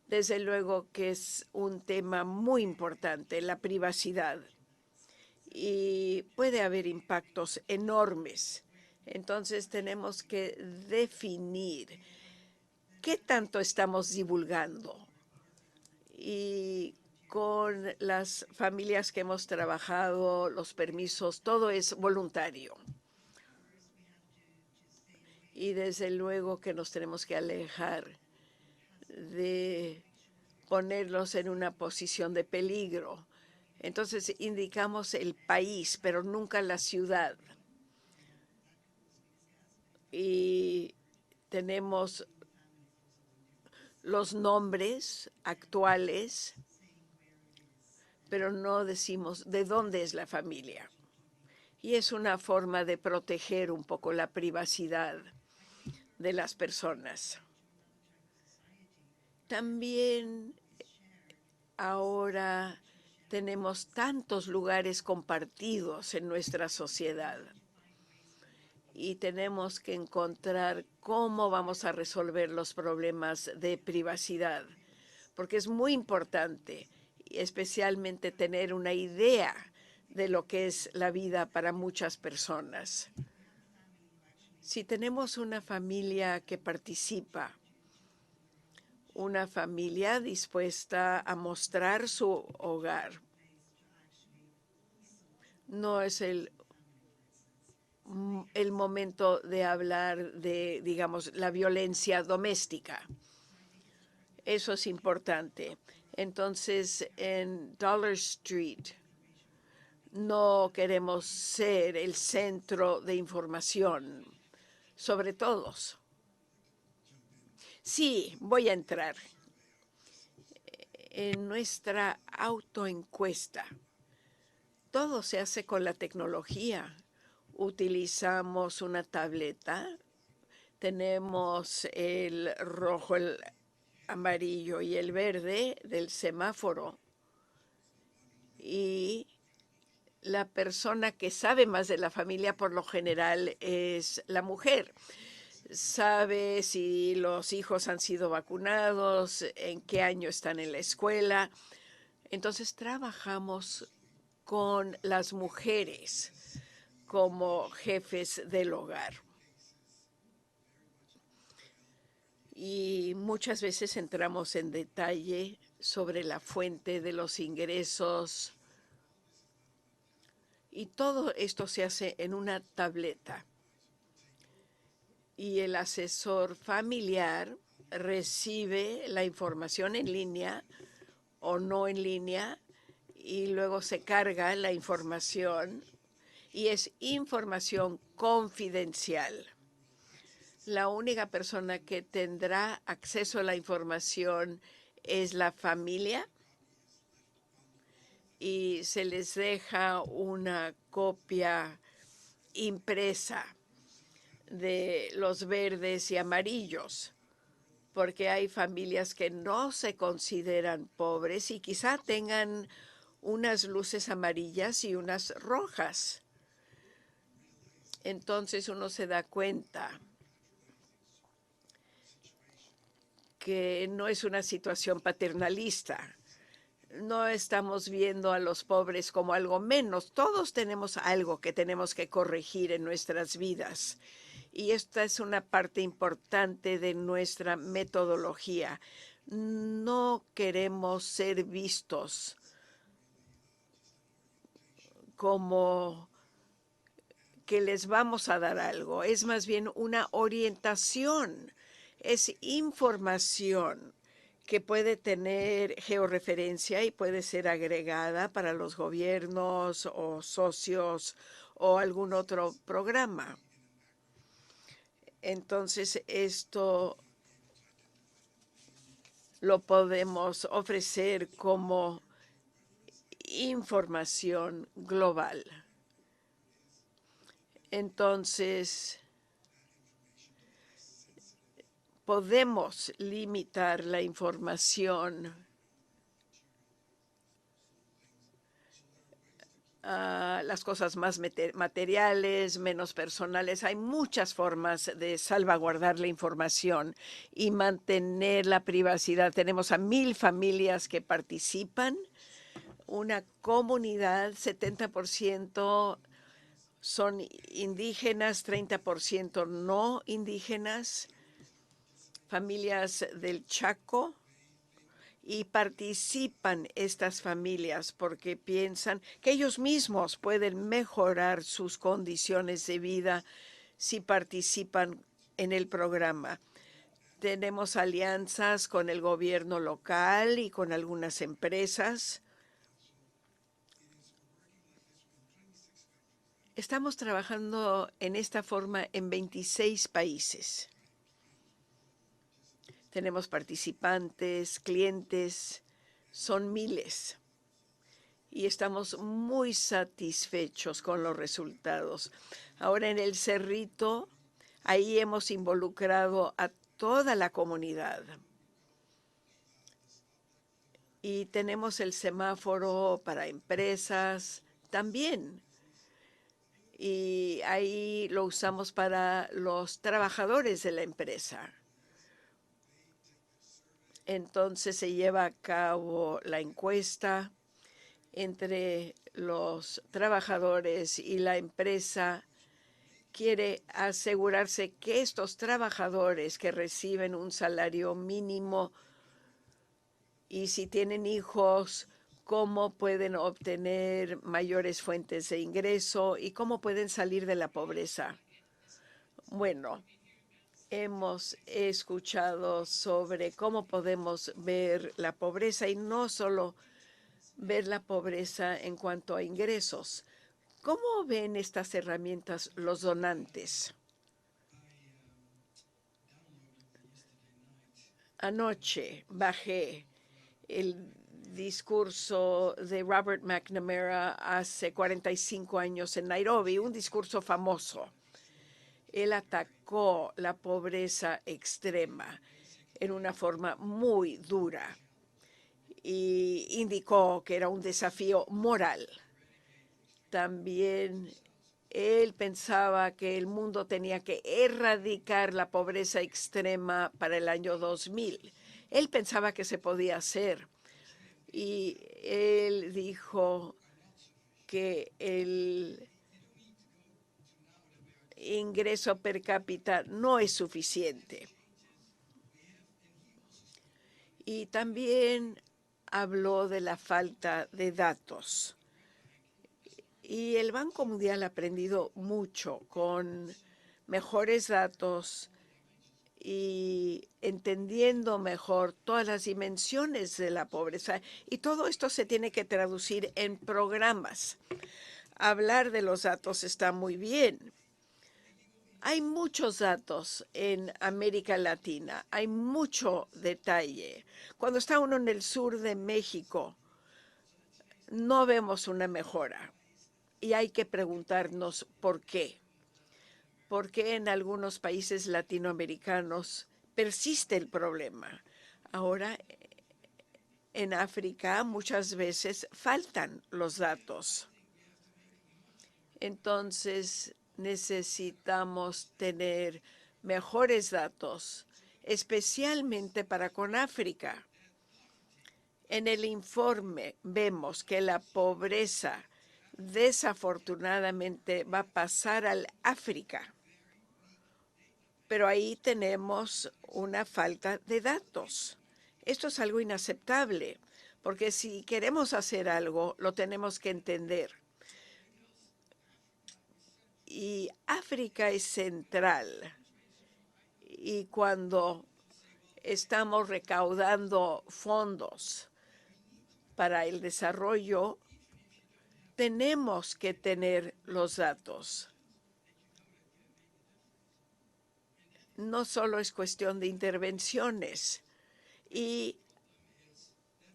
Desde luego que es un tema muy importante, la privacidad. Y puede haber impactos enormes. Entonces tenemos que definir qué tanto estamos divulgando. Y con las familias que hemos trabajado, los permisos, todo es voluntario. Y desde luego que nos tenemos que alejar de ponerlos en una posición de peligro. Entonces indicamos el país, pero nunca la ciudad. Y tenemos los nombres actuales, pero no decimos de dónde es la familia. Y es una forma de proteger un poco la privacidad de las personas. También ahora tenemos tantos lugares compartidos en nuestra sociedad y tenemos que encontrar cómo vamos a resolver los problemas de privacidad, porque es muy importante, especialmente tener una idea de lo que es la vida para muchas personas. Si tenemos una familia que participa, una familia dispuesta a mostrar su hogar, no es el momento de hablar de, digamos, la violencia doméstica. Eso es importante. Entonces, en Dollar Street, no queremos ser el centro de información sobre todos. Sí, voy a entrar. En nuestra autoencuesta, todo se hace con la tecnología. Utilizamos una tableta, tenemos el rojo, el amarillo y el verde del semáforo. Y la persona que sabe más de la familia por lo general es la mujer. Sabe si los hijos han sido vacunados, en qué año están en la escuela. Entonces trabajamos con las mujeres como jefes del hogar. Y muchas veces entramos en detalle sobre la fuente de los ingresos. Y todo esto se hace en una tableta. Y el asesor familiar recibe la información en línea o no en línea y luego se carga la información y es información confidencial. La única persona que tendrá acceso a la información es la familia y se les deja una copia impresa de los verdes y amarillos, porque hay familias que no se consideran pobres y quizá tengan unas luces amarillas y unas rojas. Entonces uno se da cuenta que no es una situación paternalista. No estamos viendo a los pobres como algo menos. Todos tenemos algo que tenemos que corregir en nuestras vidas. Y esta es una parte importante de nuestra metodología. No queremos ser vistos como que les vamos a dar algo. Es más bien una orientación. Es información que puede tener georreferencia y puede ser agregada para los gobiernos o socios o algún otro programa. Entonces, esto lo podemos ofrecer como información global. Entonces, podemos limitar la información las cosas más materiales, menos personales. Hay muchas formas de salvaguardar la información y mantener la privacidad. Tenemos a 1,000 familias que participan, una comunidad, 70% son indígenas, 30% no indígenas, familias del Chaco, y participan estas familias porque piensan que ellos mismos pueden mejorar sus condiciones de vida si participan en el programa. Tenemos alianzas con el gobierno local y con algunas empresas. Estamos trabajando en esta forma en 26 países. Tenemos participantes, clientes, son miles. Y estamos muy satisfechos con los resultados. Ahora en el Cerrito, ahí hemos involucrado a toda la comunidad. Y tenemos el semáforo para empresas también. Y ahí lo usamos para los trabajadores de la empresa. Entonces se lleva a cabo la encuesta entre los trabajadores y la empresa. Quiere asegurarse que estos trabajadores que reciben un salario mínimo y si tienen hijos, cómo pueden obtener mayores fuentes de ingreso y cómo pueden salir de la pobreza. Bueno, hemos escuchado sobre cómo podemos ver la pobreza y no solo ver la pobreza en cuanto a ingresos. ¿Cómo ven estas herramientas los donantes? Anoche bajé el discurso de Robert McNamara hace 45 años en Nairobi, un discurso famoso. Él atacó la pobreza extrema en una forma muy dura y indicó que era un desafío moral. También él pensaba que el mundo tenía que erradicar la pobreza extrema para el año 2000. Él pensaba que se podía hacer. Y él dijo que el ingreso per cápita no es suficiente. Y también habló de la falta de datos. Y el Banco Mundial ha aprendido mucho con mejores datos y entendiendo mejor todas las dimensiones de la pobreza. Y todo esto se tiene que traducir en programas. Hablar de los datos está muy bien. Hay muchos datos en América Latina, hay mucho detalle. Cuando está uno en el sur de México, no vemos una mejora. Y hay que preguntarnos por qué. ¿Por qué en algunos países latinoamericanos persiste el problema? Ahora, en África muchas veces faltan los datos. Entonces, necesitamos tener mejores datos, especialmente para con África. En el informe vemos que la pobreza desafortunadamente va a pasar al África. Pero ahí tenemos una falta de datos. Esto es algo inaceptable, porque si queremos hacer algo, lo tenemos que entender. Y África es central. Y cuando estamos recaudando fondos para el desarrollo, tenemos que tener los datos. No solo es cuestión de intervenciones. Y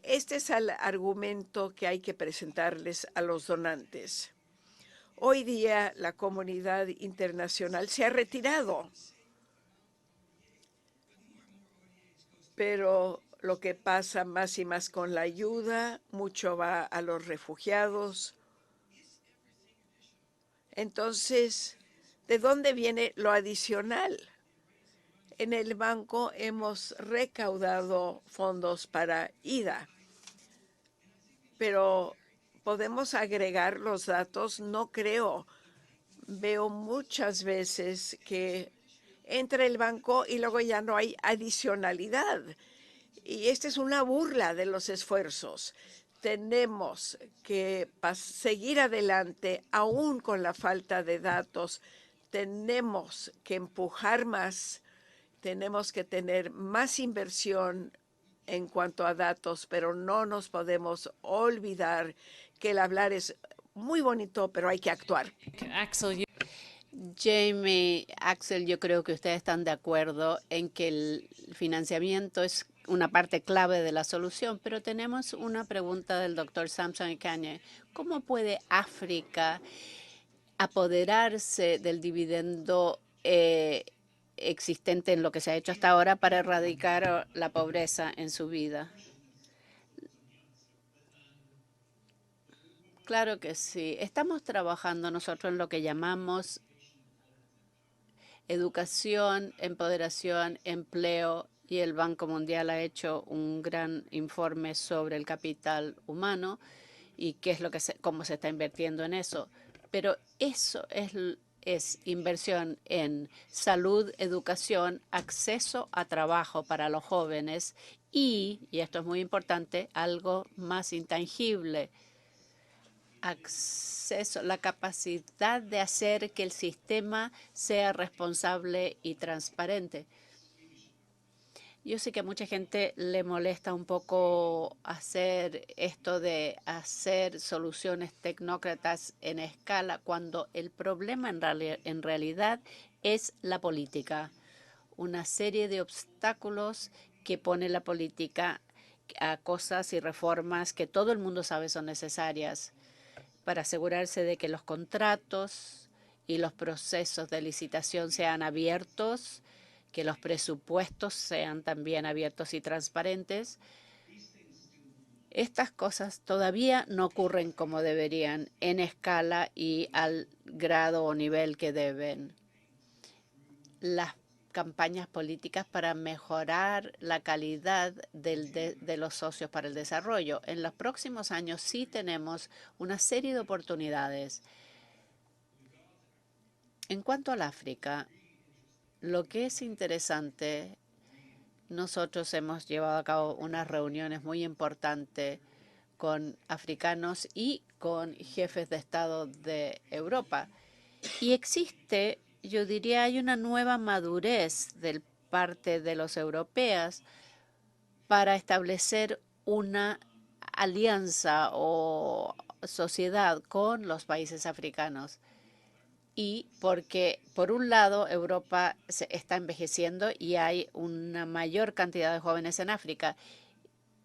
este es el argumento que hay que presentarles a los donantes. Hoy día la comunidad internacional se ha retirado, pero lo que pasa más y más con la ayuda, mucho va a los refugiados. Entonces, ¿de dónde viene lo adicional? En el banco hemos recaudado fondos para IDA, pero podemos agregar los datos. No creo. Veo muchas veces que entra el banco y luego ya no hay adicionalidad. Y esta es una burla de los esfuerzos. Tenemos que seguir adelante aún con la falta de datos. Tenemos que empujar más. Tenemos que tener más inversión en cuanto a datos, pero no nos podemos olvidar que el hablar es muy bonito, pero hay que actuar. Axel, Jamie, Axel, yo creo que ustedes están de acuerdo en que el financiamiento es una parte clave de la solución, pero tenemos una pregunta del doctor Samson Ikanye. ¿Cómo puede África apoderarse del dividendo existente en lo que se ha hecho hasta ahora para erradicar la pobreza en su vida? Claro que sí. Estamos trabajando nosotros en lo que llamamos educación, empoderación, empleo, y el Banco Mundial ha hecho un gran informe sobre el capital humano y qué es lo que cómo se está invirtiendo en eso. Pero eso es inversión en salud, educación, acceso a trabajo para los jóvenes y esto es muy importante, algo más intangible, acceso, la capacidad de hacer que el sistema sea responsable y transparente. Yo sé que a mucha gente le molesta un poco hacer esto de hacer soluciones tecnócratas en escala, cuando el problema en realidad es la política, una serie de obstáculos que pone la política a cosas y reformas que todo el mundo sabe son necesarias para asegurarse de que los contratos y los procesos de licitación sean abiertos, que los presupuestos sean también abiertos y transparentes. Estas cosas todavía no ocurren como deberían en escala y al grado o nivel que deben. Las campañas políticas para mejorar la calidad de los socios para el desarrollo. En los próximos años sí tenemos una serie de oportunidades. En cuanto al África, lo que es interesante, nosotros hemos llevado a cabo unas reuniones muy importantes con africanos y con jefes de Estado de Europa. Y existe, yo diría, hay una nueva madurez de parte de los europeos para establecer una alianza o sociedad con los países africanos. Y porque, por un lado, Europa se está envejeciendo y hay una mayor cantidad de jóvenes en África.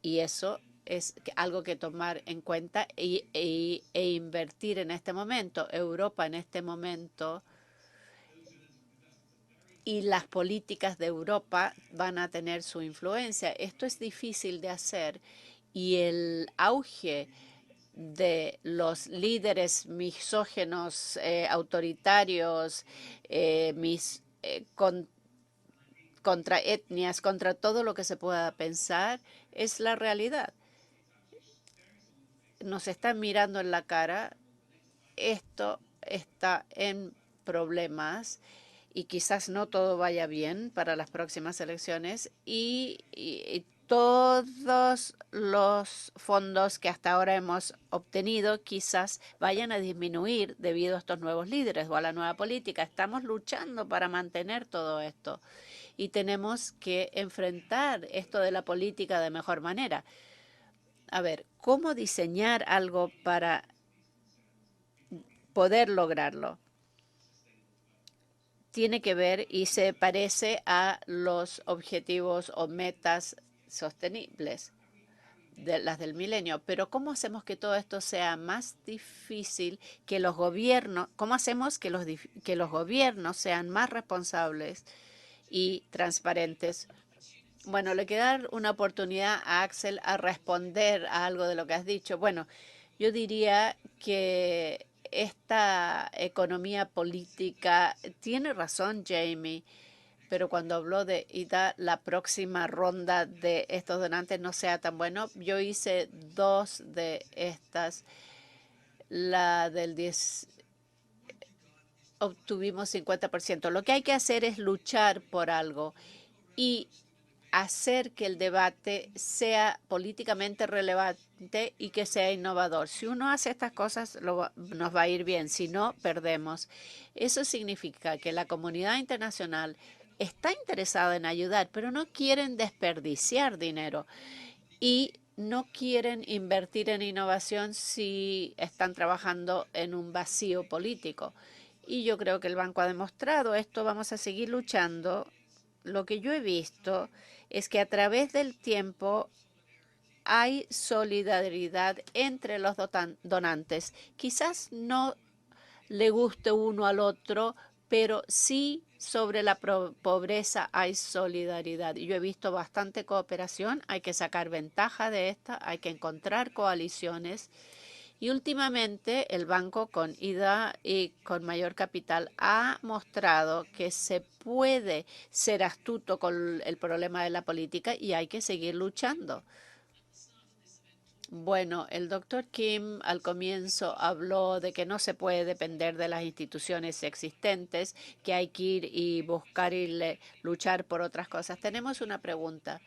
Y eso es algo que tomar en cuenta e invertir en este momento. Europa en este momento y las políticas de Europa van a tener su influencia. Esto es difícil de hacer y el auge de los líderes misógenos, autoritarios, contra etnias, contra todo lo que se pueda pensar, es la realidad. Nos están mirando en la cara. Esto está en problemas y quizás no todo vaya bien para las próximas elecciones y todos los fondos que hasta ahora hemos obtenido quizás vayan a disminuir debido a estos nuevos líderes o a la nueva política. Estamos luchando para mantener todo esto y tenemos que enfrentar esto de la política de mejor manera. A ver, ¿cómo diseñar algo para poder lograrlo? Tiene que ver y se parece a los objetivos o metas sostenibles de las del milenio. Pero ¿cómo hacemos que todo esto sea más difícil, que los gobiernos, cómo hacemos que los gobiernos sean más responsables y transparentes? Bueno, le quiero dar una oportunidad a Axel a responder a algo de lo que has dicho. Bueno, yo diría que esta economía política, tiene razón Jamie, pero cuando habló de la próxima ronda de estos donantes no sea tan bueno, yo hice 2 de estas. La del 10 obtuvimos 50%. Lo que hay que hacer es luchar por algo y hacer que el debate sea políticamente relevante y que sea innovador. Si uno hace estas cosas, nos va a ir bien. Si no, perdemos. Eso significa que la comunidad internacional está interesada en ayudar, pero no quieren desperdiciar dinero y no quieren invertir en innovación si están trabajando en un vacío político. Y yo creo que el banco ha demostrado esto. Vamos a seguir luchando. Lo que yo he visto es que a través del tiempo hay solidaridad entre los donantes. Quizás no le guste uno al otro, pero sí sobre la pobreza hay solidaridad. Yo he visto bastante cooperación, hay que sacar ventaja de esta, hay que encontrar coaliciones. Y últimamente el banco con IDA y con mayor capital ha mostrado que se puede ser astuto con el problema de la política y hay que seguir luchando. Bueno, el doctor Kim al comienzo habló de que no se puede depender de las instituciones existentes, que hay que ir y buscar y luchar por otras cosas. Tenemos una pregunta.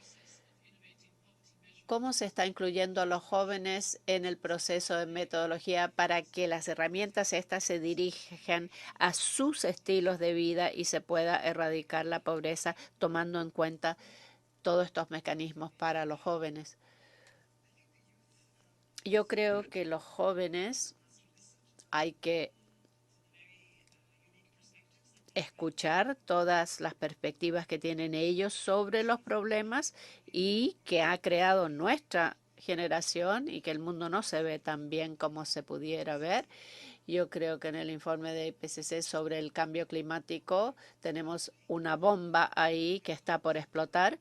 ¿Cómo se está incluyendo a los jóvenes en el proceso de metodología para que las herramientas estas se dirijan a sus estilos de vida y se pueda erradicar la pobreza tomando en cuenta todos estos mecanismos para los jóvenes? Yo creo que los jóvenes hay que escuchar todas las perspectivas que tienen ellos sobre los problemas y que ha creado nuestra generación y que el mundo no se ve tan bien como se pudiera ver. Yo creo que en el informe de IPCC sobre el cambio climático tenemos una bomba ahí que está por explotar.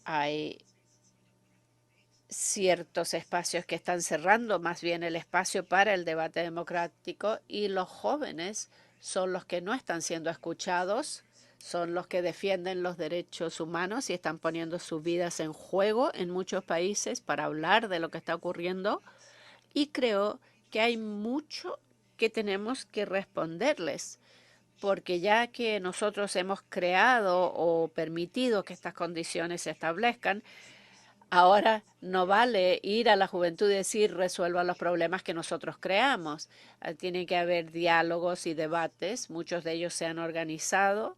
Hay ciertos espacios que están cerrando más bien el espacio para el debate democrático y los jóvenes son los que no están siendo escuchados, son los que defienden los derechos humanos y están poniendo sus vidas en juego en muchos países para hablar de lo que está ocurriendo. Y creo que hay mucho que tenemos que responderles, porque ya que nosotros hemos creado o permitido que estas condiciones se establezcan, ahora no vale ir a la juventud y decir resuelva los problemas que nosotros creamos. Tiene que haber diálogos y debates. Muchos de ellos se han organizado,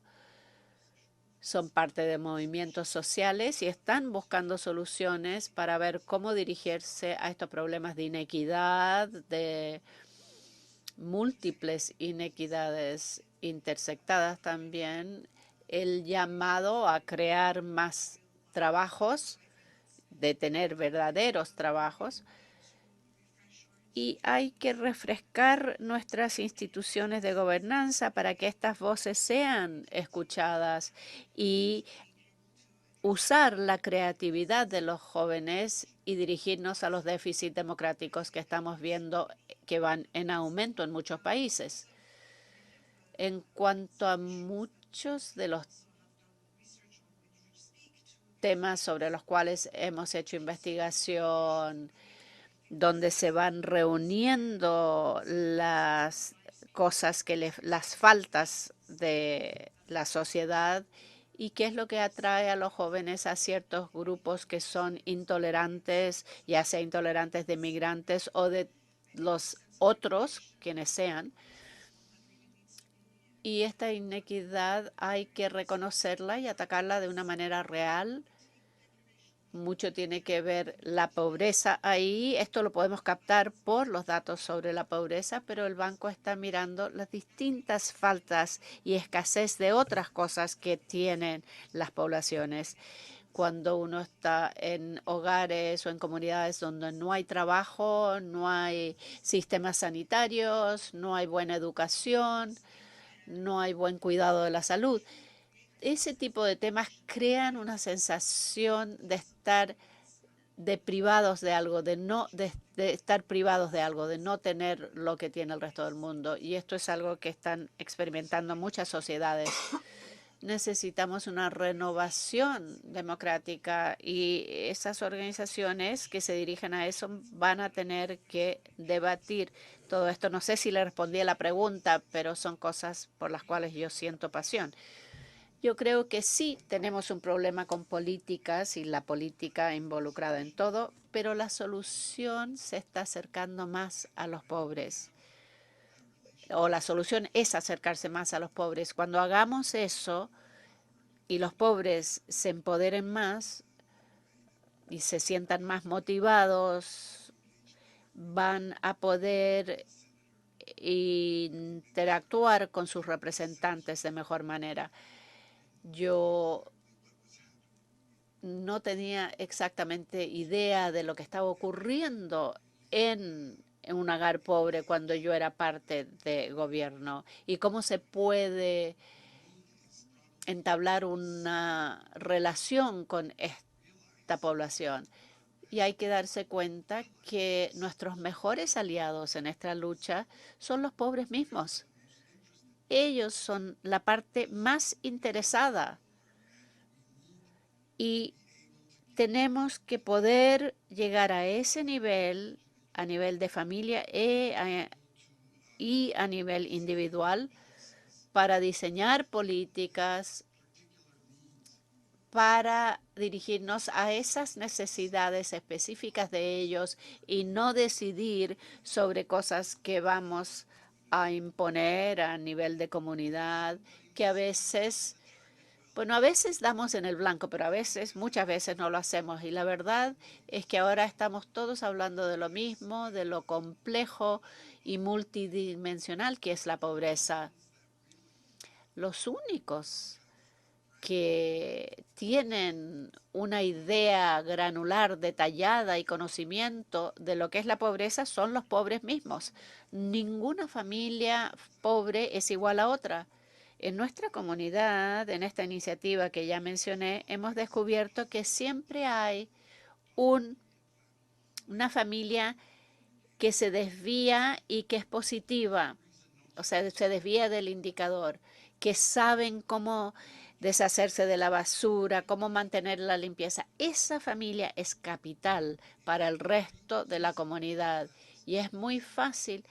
son parte de movimientos sociales y están buscando soluciones para ver cómo dirigirse a estos problemas de inequidad, de múltiples inequidades intersectadas también, el llamado a crear más trabajos, de tener verdaderos trabajos, y hay que refrescar nuestras instituciones de gobernanza para que estas voces sean escuchadas y usar la creatividad de los jóvenes y dirigirnos a los déficits democráticos que estamos viendo que van en aumento en muchos países. En cuanto a muchos de los temas sobre los cuales hemos hecho investigación, donde se van reuniendo las cosas las faltas de la sociedad y qué es lo que atrae a los jóvenes a ciertos grupos que son intolerantes, ya sea intolerantes de migrantes o de los otros, quienes sean. Y esta inequidad hay que reconocerla y atacarla de una manera real. Mucho tiene que ver la pobreza ahí. Esto lo podemos captar por los datos sobre la pobreza, pero el banco está mirando las distintas faltas y escasez de otras cosas que tienen las poblaciones. Cuando uno está en hogares o en comunidades donde no hay trabajo, no hay sistemas sanitarios, no hay buena educación, no hay buen cuidado de la salud. Ese tipo de temas crean una sensación de estar privados de algo, de estar privados de algo, de no tener lo que tiene el resto del mundo. Y esto es algo que están experimentando muchas sociedades. Necesitamos una renovación democrática y esas organizaciones que se dirigen a eso van a tener que debatir todo esto. No sé si le respondí a la pregunta, pero son cosas por las cuales yo siento pasión. Yo creo que sí tenemos un problema con políticas y la política involucrada en todo, pero la solución se está acercando más a los pobres. O la solución es acercarse más a los pobres. Cuando hagamos eso y los pobres se empoderen más y se sientan más motivados, van a poder interactuar con sus representantes de mejor manera. Yo no tenía exactamente idea de lo que estaba ocurriendo en un hogar pobre cuando yo era parte de gobierno y cómo se puede entablar una relación con esta población. Y hay que darse cuenta que nuestros mejores aliados en esta lucha son los pobres mismos. Ellos son la parte más interesada y tenemos que poder llegar a ese nivel, a nivel de familia y a nivel individual, para diseñar políticas, para dirigirnos a esas necesidades específicas de ellos y no decidir sobre cosas que vamos a imponer a nivel de comunidad, que a veces, bueno, a veces damos en el blanco, pero muchas veces no lo hacemos. Y la verdad es que ahora estamos todos hablando de lo mismo, de lo complejo y multidimensional que es la pobreza. Los únicos que tienen una idea granular, detallada y conocimiento de lo que es la pobreza son los pobres mismos. Ninguna familia pobre es igual a otra. En nuestra comunidad, en esta iniciativa que ya mencioné, hemos descubierto que siempre hay una familia que se desvía y que es positiva, o sea, se desvía del indicador, que saben cómo deshacerse de la basura, cómo mantener la limpieza. Esa familia es capital para el resto de la comunidad y es muy fácil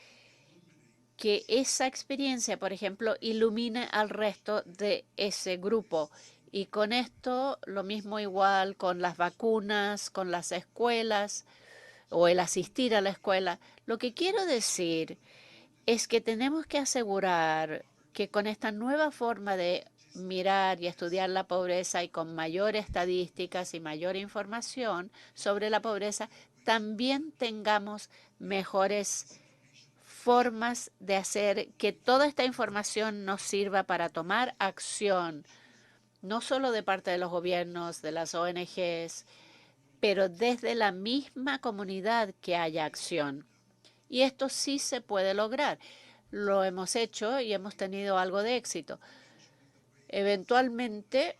que esa experiencia, por ejemplo, ilumine al resto de ese grupo. Y con esto, lo mismo igual con las vacunas, con las escuelas o el asistir a la escuela. Lo que quiero decir es que tenemos que asegurar que con esta nueva forma de mirar y estudiar la pobreza y con mayor estadísticas y mayor información sobre la pobreza, también tengamos mejores formas de hacer que toda esta información nos sirva para tomar acción, no solo de parte de los gobiernos, de las ONGs, pero desde la misma comunidad que haya acción. Y esto sí se puede lograr. Lo hemos hecho y hemos tenido algo de éxito. Eventualmente,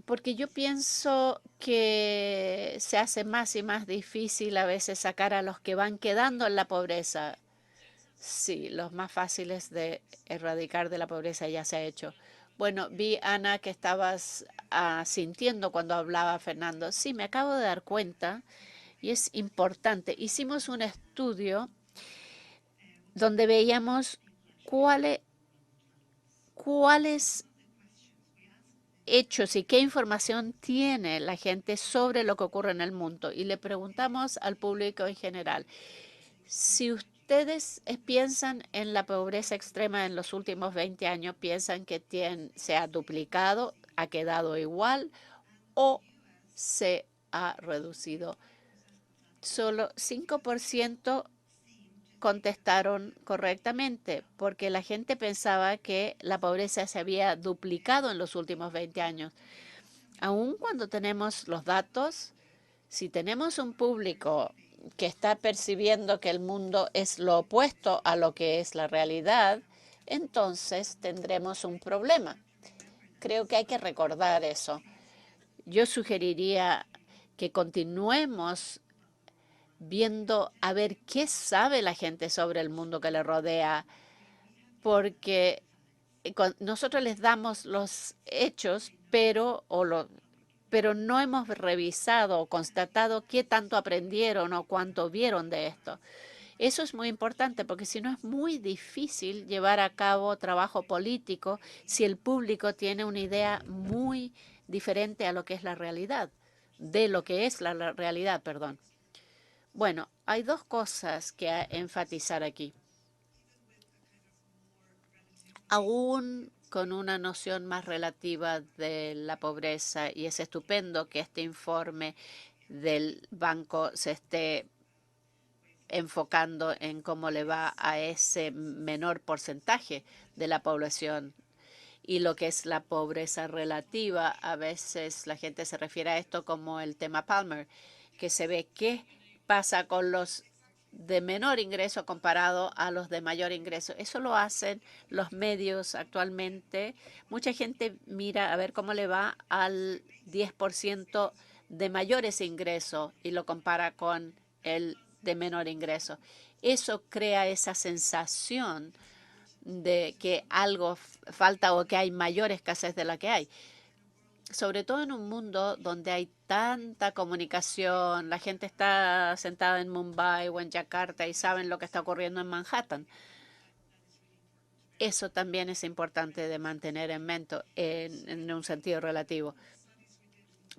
porque yo pienso que se hace más y más difícil a veces sacar a los que van quedando en la pobreza. Sí, los más fáciles de erradicar de la pobreza ya se ha hecho. Bueno, vi, Ana, que estabas sintiendo cuando hablaba Fernando. Sí, me acabo de dar cuenta y es importante. Hicimos un estudio donde veíamos cuáles hechos y qué información tiene la gente sobre lo que ocurre en el mundo. Y le preguntamos al público en general, si ustedes piensan en la pobreza extrema en los últimos 20 años, piensan que se ha duplicado, ha quedado igual o se ha reducido. Solo 5% contestaron correctamente, porque la gente pensaba que la pobreza se había duplicado en los últimos 20 años. Aun cuando tenemos los datos, si tenemos un público que está percibiendo que el mundo es lo opuesto a lo que es la realidad, entonces tendremos un problema. Creo que hay que recordar eso. Yo sugeriría que continuemos viendo a ver qué sabe la gente sobre el mundo que le rodea, porque nosotros les damos los hechos, pero no hemos revisado o constatado qué tanto aprendieron o cuánto vieron de esto. Eso es muy importante porque si no es muy difícil llevar a cabo trabajo político si el público tiene una idea muy diferente a lo que es la realidad, de lo que es la realidad, perdón. Bueno, hay dos cosas que enfatizar aquí. Aún con una noción más relativa de la pobreza, y es estupendo que este informe del banco se esté enfocando en cómo le va a ese menor porcentaje de la población y lo que es la pobreza relativa. A veces la gente se refiere a esto como el tema Palmer, que se ve qué pasa con los de menor ingreso comparado a los de mayor ingreso. Eso lo hacen los medios actualmente. Mucha gente mira a ver cómo le va al 10% de mayores ingresos y lo compara con el de menor ingreso. Eso crea esa sensación de que algo falta o que hay mayor escasez de la que hay. Sobre todo en un mundo donde hay tanta comunicación, la gente está sentada en Mumbai o en Yakarta y saben lo que está ocurriendo en Manhattan. Eso también es importante de mantener en mente en un sentido relativo.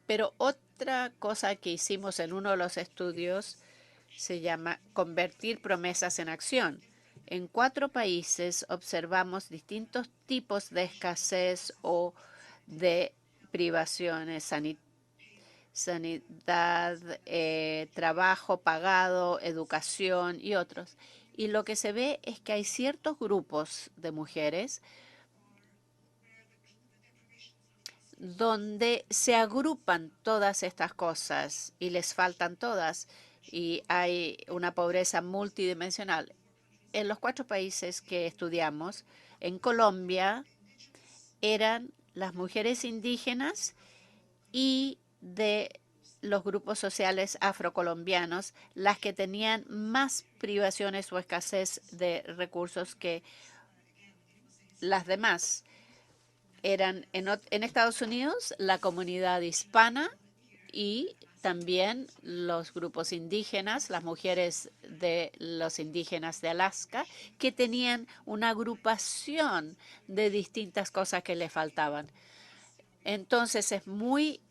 Pero otra cosa que hicimos en uno de los estudios se llama convertir promesas en acción. En 4 países observamos distintos tipos de escasez o de privaciones, sanidad, trabajo pagado, educación y otros. Y lo que se ve es que hay ciertos grupos de mujeres donde se agrupan todas estas cosas y les faltan todas y hay una pobreza multidimensional. En los 4 países que estudiamos, en Colombia eran las mujeres indígenas y de los grupos sociales afrocolombianos las que tenían más privaciones o escasez de recursos que las demás. Eran en Estados Unidos la comunidad hispana y también los grupos indígenas, las mujeres de los indígenas de Alaska, que tenían una agrupación de distintas cosas que les faltaban. Entonces es muy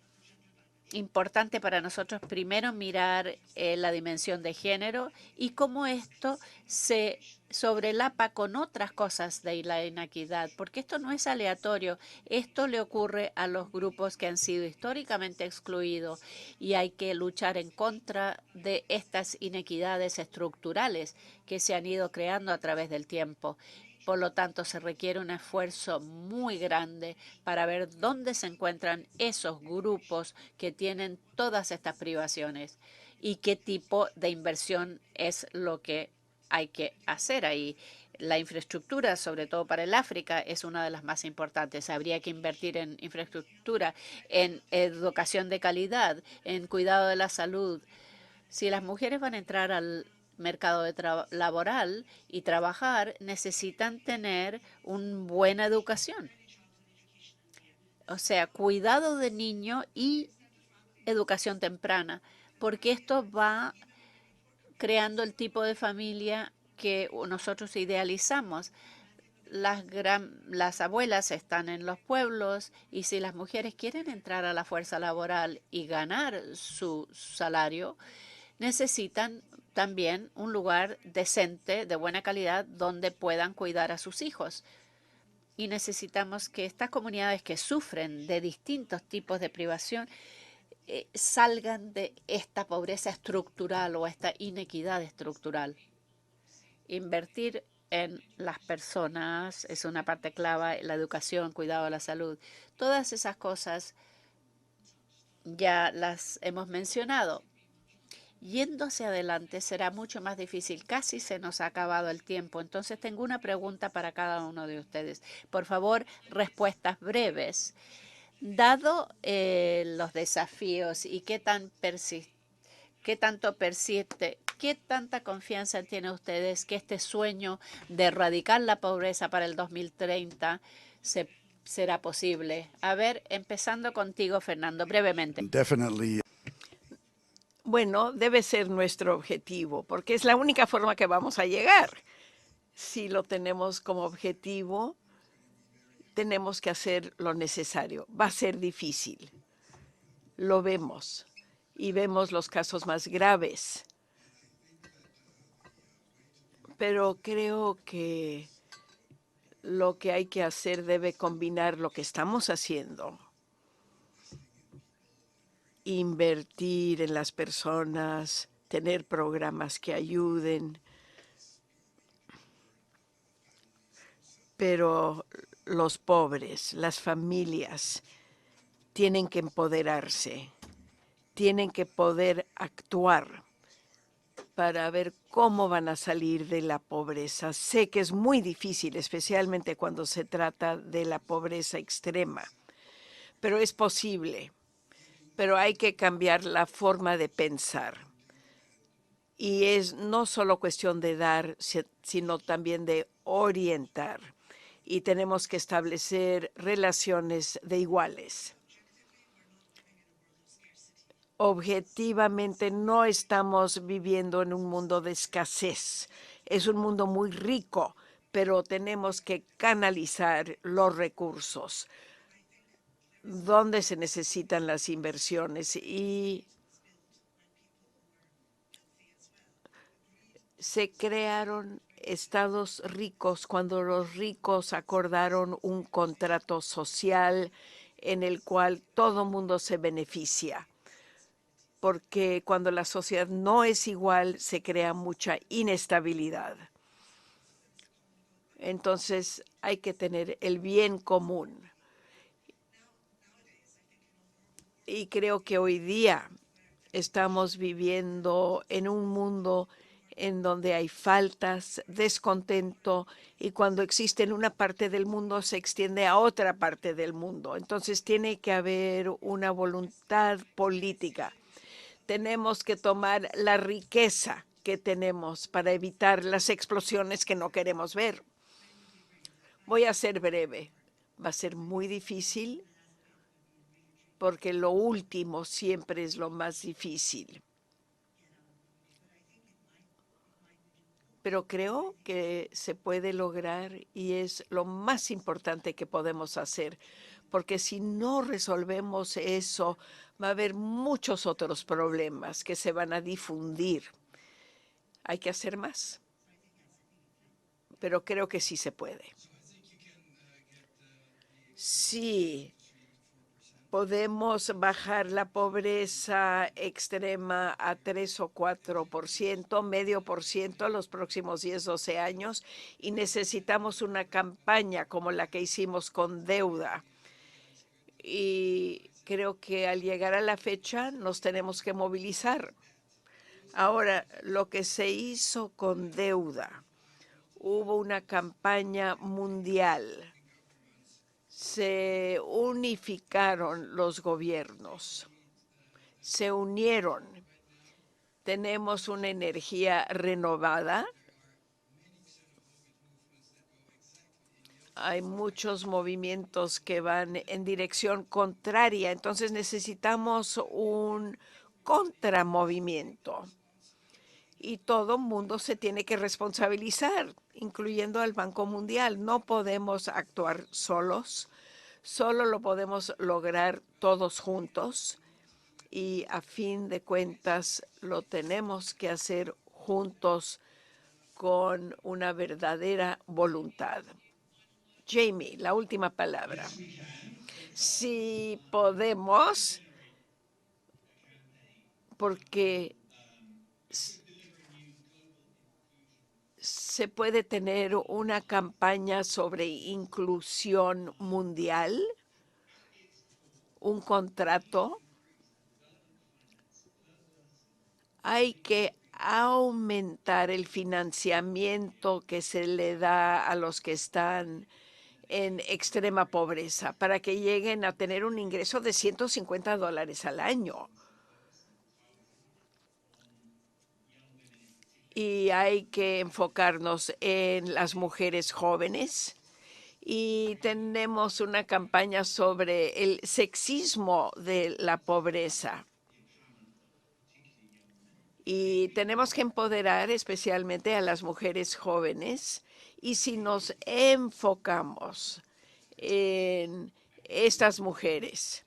importante para nosotros primero mirar la dimensión de género y cómo esto se sobrelapa con otras cosas de la inequidad, porque esto no es aleatorio, esto le ocurre a los grupos que han sido históricamente excluidos y hay que luchar en contra de estas inequidades estructurales que se han ido creando a través del tiempo. Por lo tanto, se requiere un esfuerzo muy grande para ver dónde se encuentran esos grupos que tienen todas estas privaciones y qué tipo de inversión es lo que hay que hacer ahí. La infraestructura, sobre todo para el África, es una de las más importantes. Habría que invertir en infraestructura, en educación de calidad, en cuidado de la salud. Si las mujeres van a entrar al mercado laboral y trabajar, necesitan tener una buena educación. O sea, cuidado de niño y educación temprana, porque esto va creando el tipo de familia que nosotros idealizamos. Las abuelas están en los pueblos y si las mujeres quieren entrar a la fuerza laboral y ganar su salario, necesitan también un lugar decente, de buena calidad, donde puedan cuidar a sus hijos. Y necesitamos que estas comunidades que sufren de distintos tipos de privación salgan de esta pobreza estructural o esta inequidad estructural. Invertir en las personas es una parte clave, la educación, cuidado de la salud. Todas esas cosas ya las hemos mencionado. Yendo hacia adelante será mucho más difícil. Casi se nos ha acabado el tiempo. Entonces tengo una pregunta para cada uno de ustedes. Por favor, respuestas breves. Dado los desafíos y qué tanto persiste, ¿qué tanta confianza tienen ustedes que este sueño de erradicar la pobreza para el 2030 será posible? A ver, empezando contigo, Fernando, brevemente. Definitely. Bueno, debe ser nuestro objetivo, porque es la única forma que vamos a llegar. Si lo tenemos como objetivo, tenemos que hacer lo necesario. Va a ser difícil. Lo vemos y vemos los casos más graves. Pero creo que lo que hay que hacer debe combinar lo que estamos haciendo. Invertir en las personas, tener programas que ayuden. Pero los pobres, las familias, tienen que empoderarse, tienen que poder actuar para ver cómo van a salir de la pobreza. Sé que es muy difícil, especialmente cuando se trata de la pobreza extrema, pero es posible. Pero hay que cambiar la forma de pensar. Y es no solo cuestión de dar, sino también de orientar. Y tenemos que establecer relaciones de iguales. Objetivamente no estamos viviendo en un mundo de escasez. Es un mundo muy rico, pero tenemos que canalizar los recursos donde se necesitan las inversiones. Y se crearon estados ricos cuando los ricos acordaron un contrato social en el cual todo mundo se beneficia. Porque cuando la sociedad no es igual, se crea mucha inestabilidad. Entonces, hay que tener el bien común. Y creo que hoy día estamos viviendo en un mundo en donde hay faltas, descontento, y cuando existe en una parte del mundo se extiende a otra parte del mundo. Entonces, tiene que haber una voluntad política. Tenemos que tomar la riqueza que tenemos para evitar las explosiones que no queremos ver. Voy a ser breve. Va a ser muy difícil porque lo último siempre es lo más difícil. Pero creo que se puede lograr y es lo más importante que podemos hacer, porque si no resolvemos eso, va a haber muchos otros problemas que se van a difundir. Hay que hacer más, pero creo que sí se puede. Sí, podemos bajar la pobreza extrema a 3 o 4%, medio por ciento los próximos 10, 12 años, y necesitamos una campaña como la que hicimos con deuda. Y creo que al llegar a la fecha nos tenemos que movilizar. Ahora, lo que se hizo con deuda, hubo una campaña mundial. Se unificaron los gobiernos, se unieron. Tenemos una energía renovada. Hay muchos movimientos que van en dirección contraria, entonces necesitamos un contramovimiento. Y todo el mundo se tiene que responsabilizar, incluyendo al Banco Mundial. No podemos actuar solos, solo lo podemos lograr todos juntos y a fin de cuentas lo tenemos que hacer juntos con una verdadera voluntad. Jamie, la última palabra. Si podemos, porque se puede tener una campaña sobre inclusión mundial, un contrato. Hay que aumentar el financiamiento que se le da a los que están en extrema pobreza para que lleguen a tener un ingreso de $150 al año. Y hay que enfocarnos en las mujeres jóvenes. Y tenemos una campaña sobre el sexismo de la pobreza. Y tenemos que empoderar especialmente a las mujeres jóvenes. Y si nos enfocamos en estas mujeres,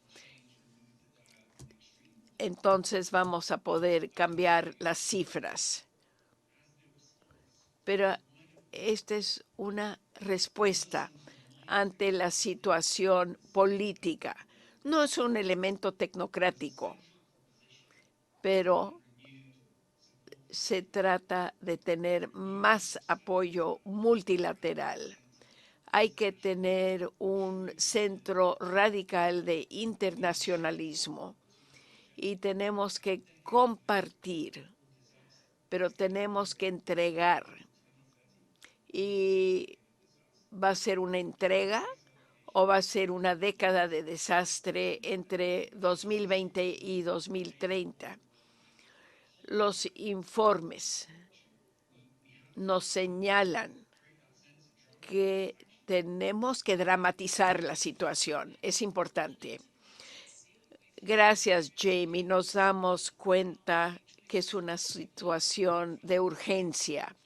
entonces vamos a poder cambiar las cifras. Pero esta es una respuesta ante la situación política. No es un elemento tecnocrático, pero se trata de tener más apoyo multilateral. Hay que tener un centro radical de internacionalismo y tenemos que compartir, pero tenemos que entregar. Y ¿va a ser una entrega o va a ser una década de desastre entre 2020 y 2030? Los informes nos señalan que tenemos que dramatizar la situación. Es importante. Gracias, Jamie. Nos damos cuenta que es una situación de urgencia.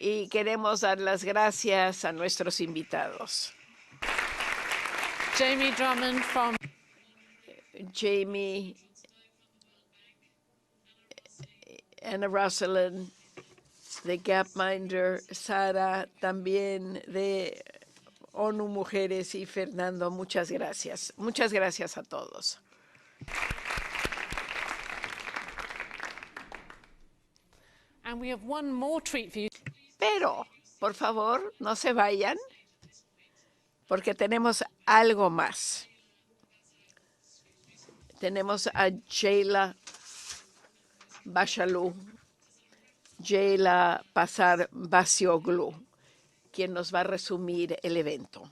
Y queremos dar las gracias a nuestros invitados. Jamie Drummond from Jamie, Anna Rosalind, de Gapminder, Sara, también de ONU Mujeres y Fernando, muchas gracias. Muchas gracias a todos. and we have one more treat for you. Pero, por favor, no se vayan, porque tenemos algo más. Tenemos a Jayla Bashalou, Jayla Pasar Basioglu, quien nos va a resumir el evento.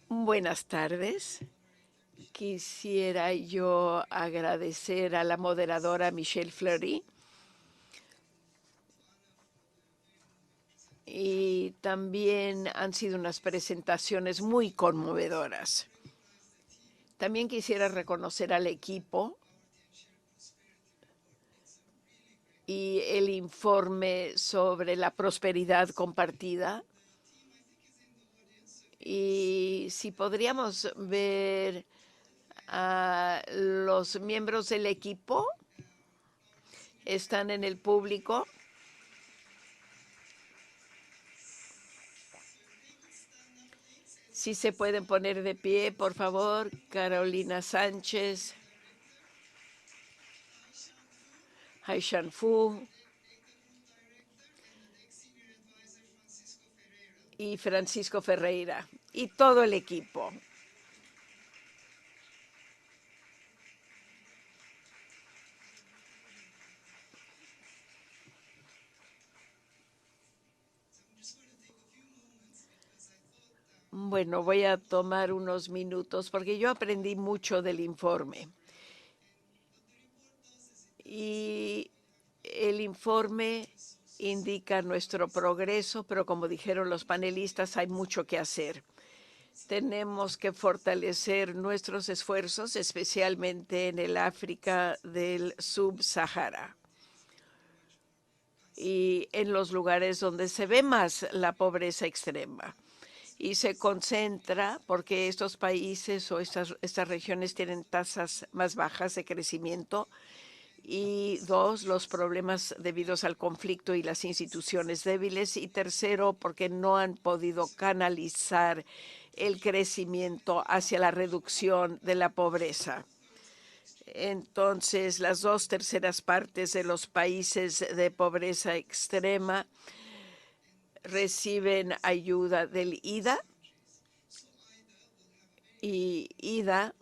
Buenas tardes. Quisiera yo agradecer a la moderadora Michelle Fleury y también han sido unas presentaciones muy conmovedoras. También quisiera reconocer al equipo y el informe sobre la prosperidad compartida. Y si podríamos ver a los miembros del equipo, están en el público. Si se pueden poner de pie, por favor. Carolina Sánchez, Haishan Fu y Francisco Ferreira y todo el equipo. Bueno, voy a tomar unos minutos porque yo aprendí mucho del informe. Y el informe indica nuestro progreso, pero como dijeron los panelistas, hay mucho que hacer. Tenemos que fortalecer nuestros esfuerzos, especialmente en el África del Sub-Sahara y en los lugares donde se ve más la pobreza extrema. Y se concentra porque estos países o estas regiones tienen tasas más bajas de crecimiento. Y dos, los problemas debidos al conflicto y las instituciones débiles. Y tercero, porque no han podido canalizar el crecimiento hacia la reducción de la pobreza. Entonces, las 2/3 partes de los países de pobreza extrema reciben ayuda del IDA y IDA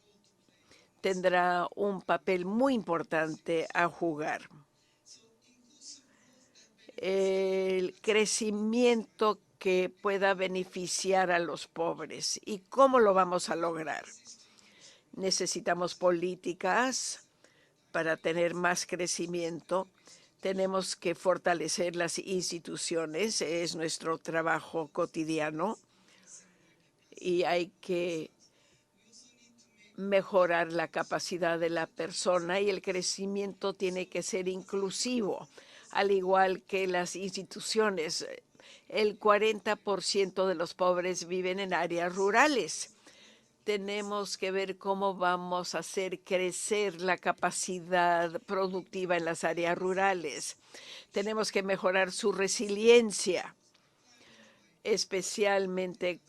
tendrá un papel muy importante a jugar. El crecimiento que pueda beneficiar a los pobres. ¿Y cómo lo vamos a lograr? Necesitamos políticas para tener más crecimiento. Tenemos que fortalecer las instituciones, es nuestro trabajo cotidiano, y hay que mejorar la capacidad de la persona, y el crecimiento tiene que ser inclusivo, al igual que las instituciones. El 40% de los pobres viven en áreas rurales. Tenemos que ver cómo vamos a hacer crecer la capacidad productiva en las áreas rurales. Tenemos que mejorar su resiliencia, especialmente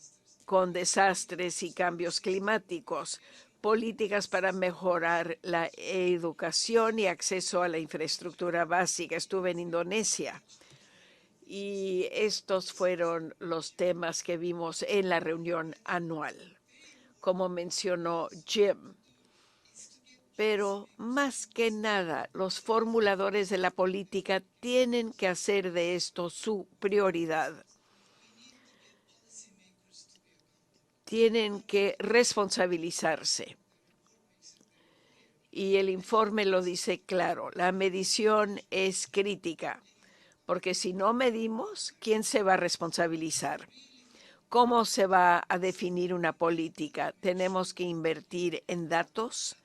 con desastres y cambios climáticos. Políticas para mejorar la educación y acceso a la infraestructura básica. Estuve en Indonesia y estos fueron los temas que vimos en la reunión anual, como mencionó Jim. Pero más que nada, los formuladores de la política tienen que hacer de esto su prioridad. Tienen que responsabilizarse. Y el informe lo dice claro, la medición es crítica, porque si no medimos, ¿quién se va a responsabilizar? ¿Cómo se va a definir una política? Tenemos que invertir en datos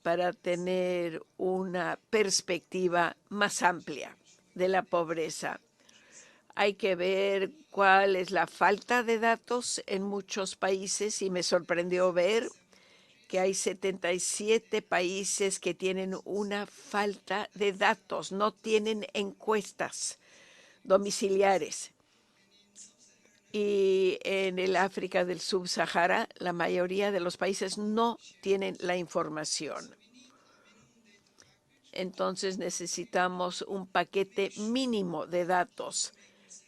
para tener una perspectiva más amplia de la pobreza. Hay que ver cuál es la falta de datos en muchos países, y me sorprendió ver que hay 77 países que tienen una falta de datos, no tienen encuestas domiciliares. Y en el África del Subsahara, la mayoría de los países no tienen la información. Entonces necesitamos un paquete mínimo de datos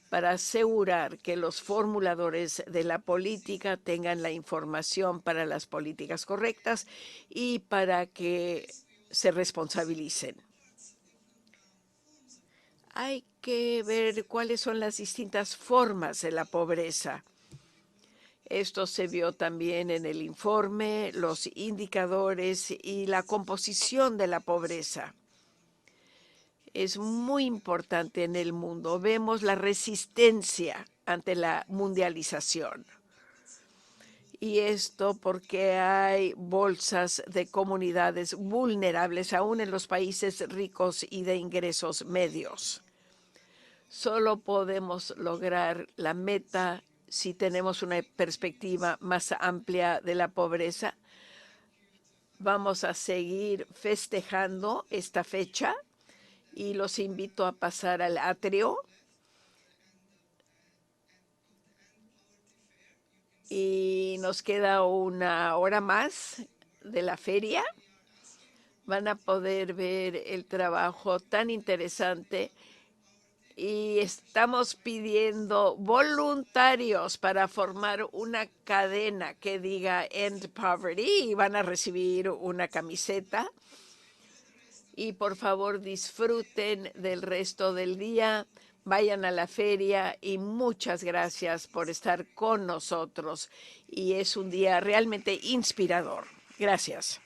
para asegurar que los formuladores de la política tengan la información para las políticas correctas y para que se responsabilicen. Hay que ver cuáles son las distintas formas de la pobreza. Esto se vio también en el informe, los indicadores y la composición de la pobreza. Es muy importante en el mundo. Vemos la resistencia ante la mundialización. Y esto porque hay bolsas de comunidades vulnerables, aún en los países ricos y de ingresos medios. Solo podemos lograr la meta si tenemos una perspectiva más amplia de la pobreza. Vamos a seguir festejando esta fecha y los invito a pasar al atrio. Y nos queda una hora más de la feria. Van a poder ver el trabajo tan interesante. Y estamos pidiendo voluntarios para formar una cadena que diga End Poverty, y van a recibir una camiseta. Y por favor disfruten del resto del día, vayan a la feria y muchas gracias por estar con nosotros. Y es un día realmente inspirador. Gracias.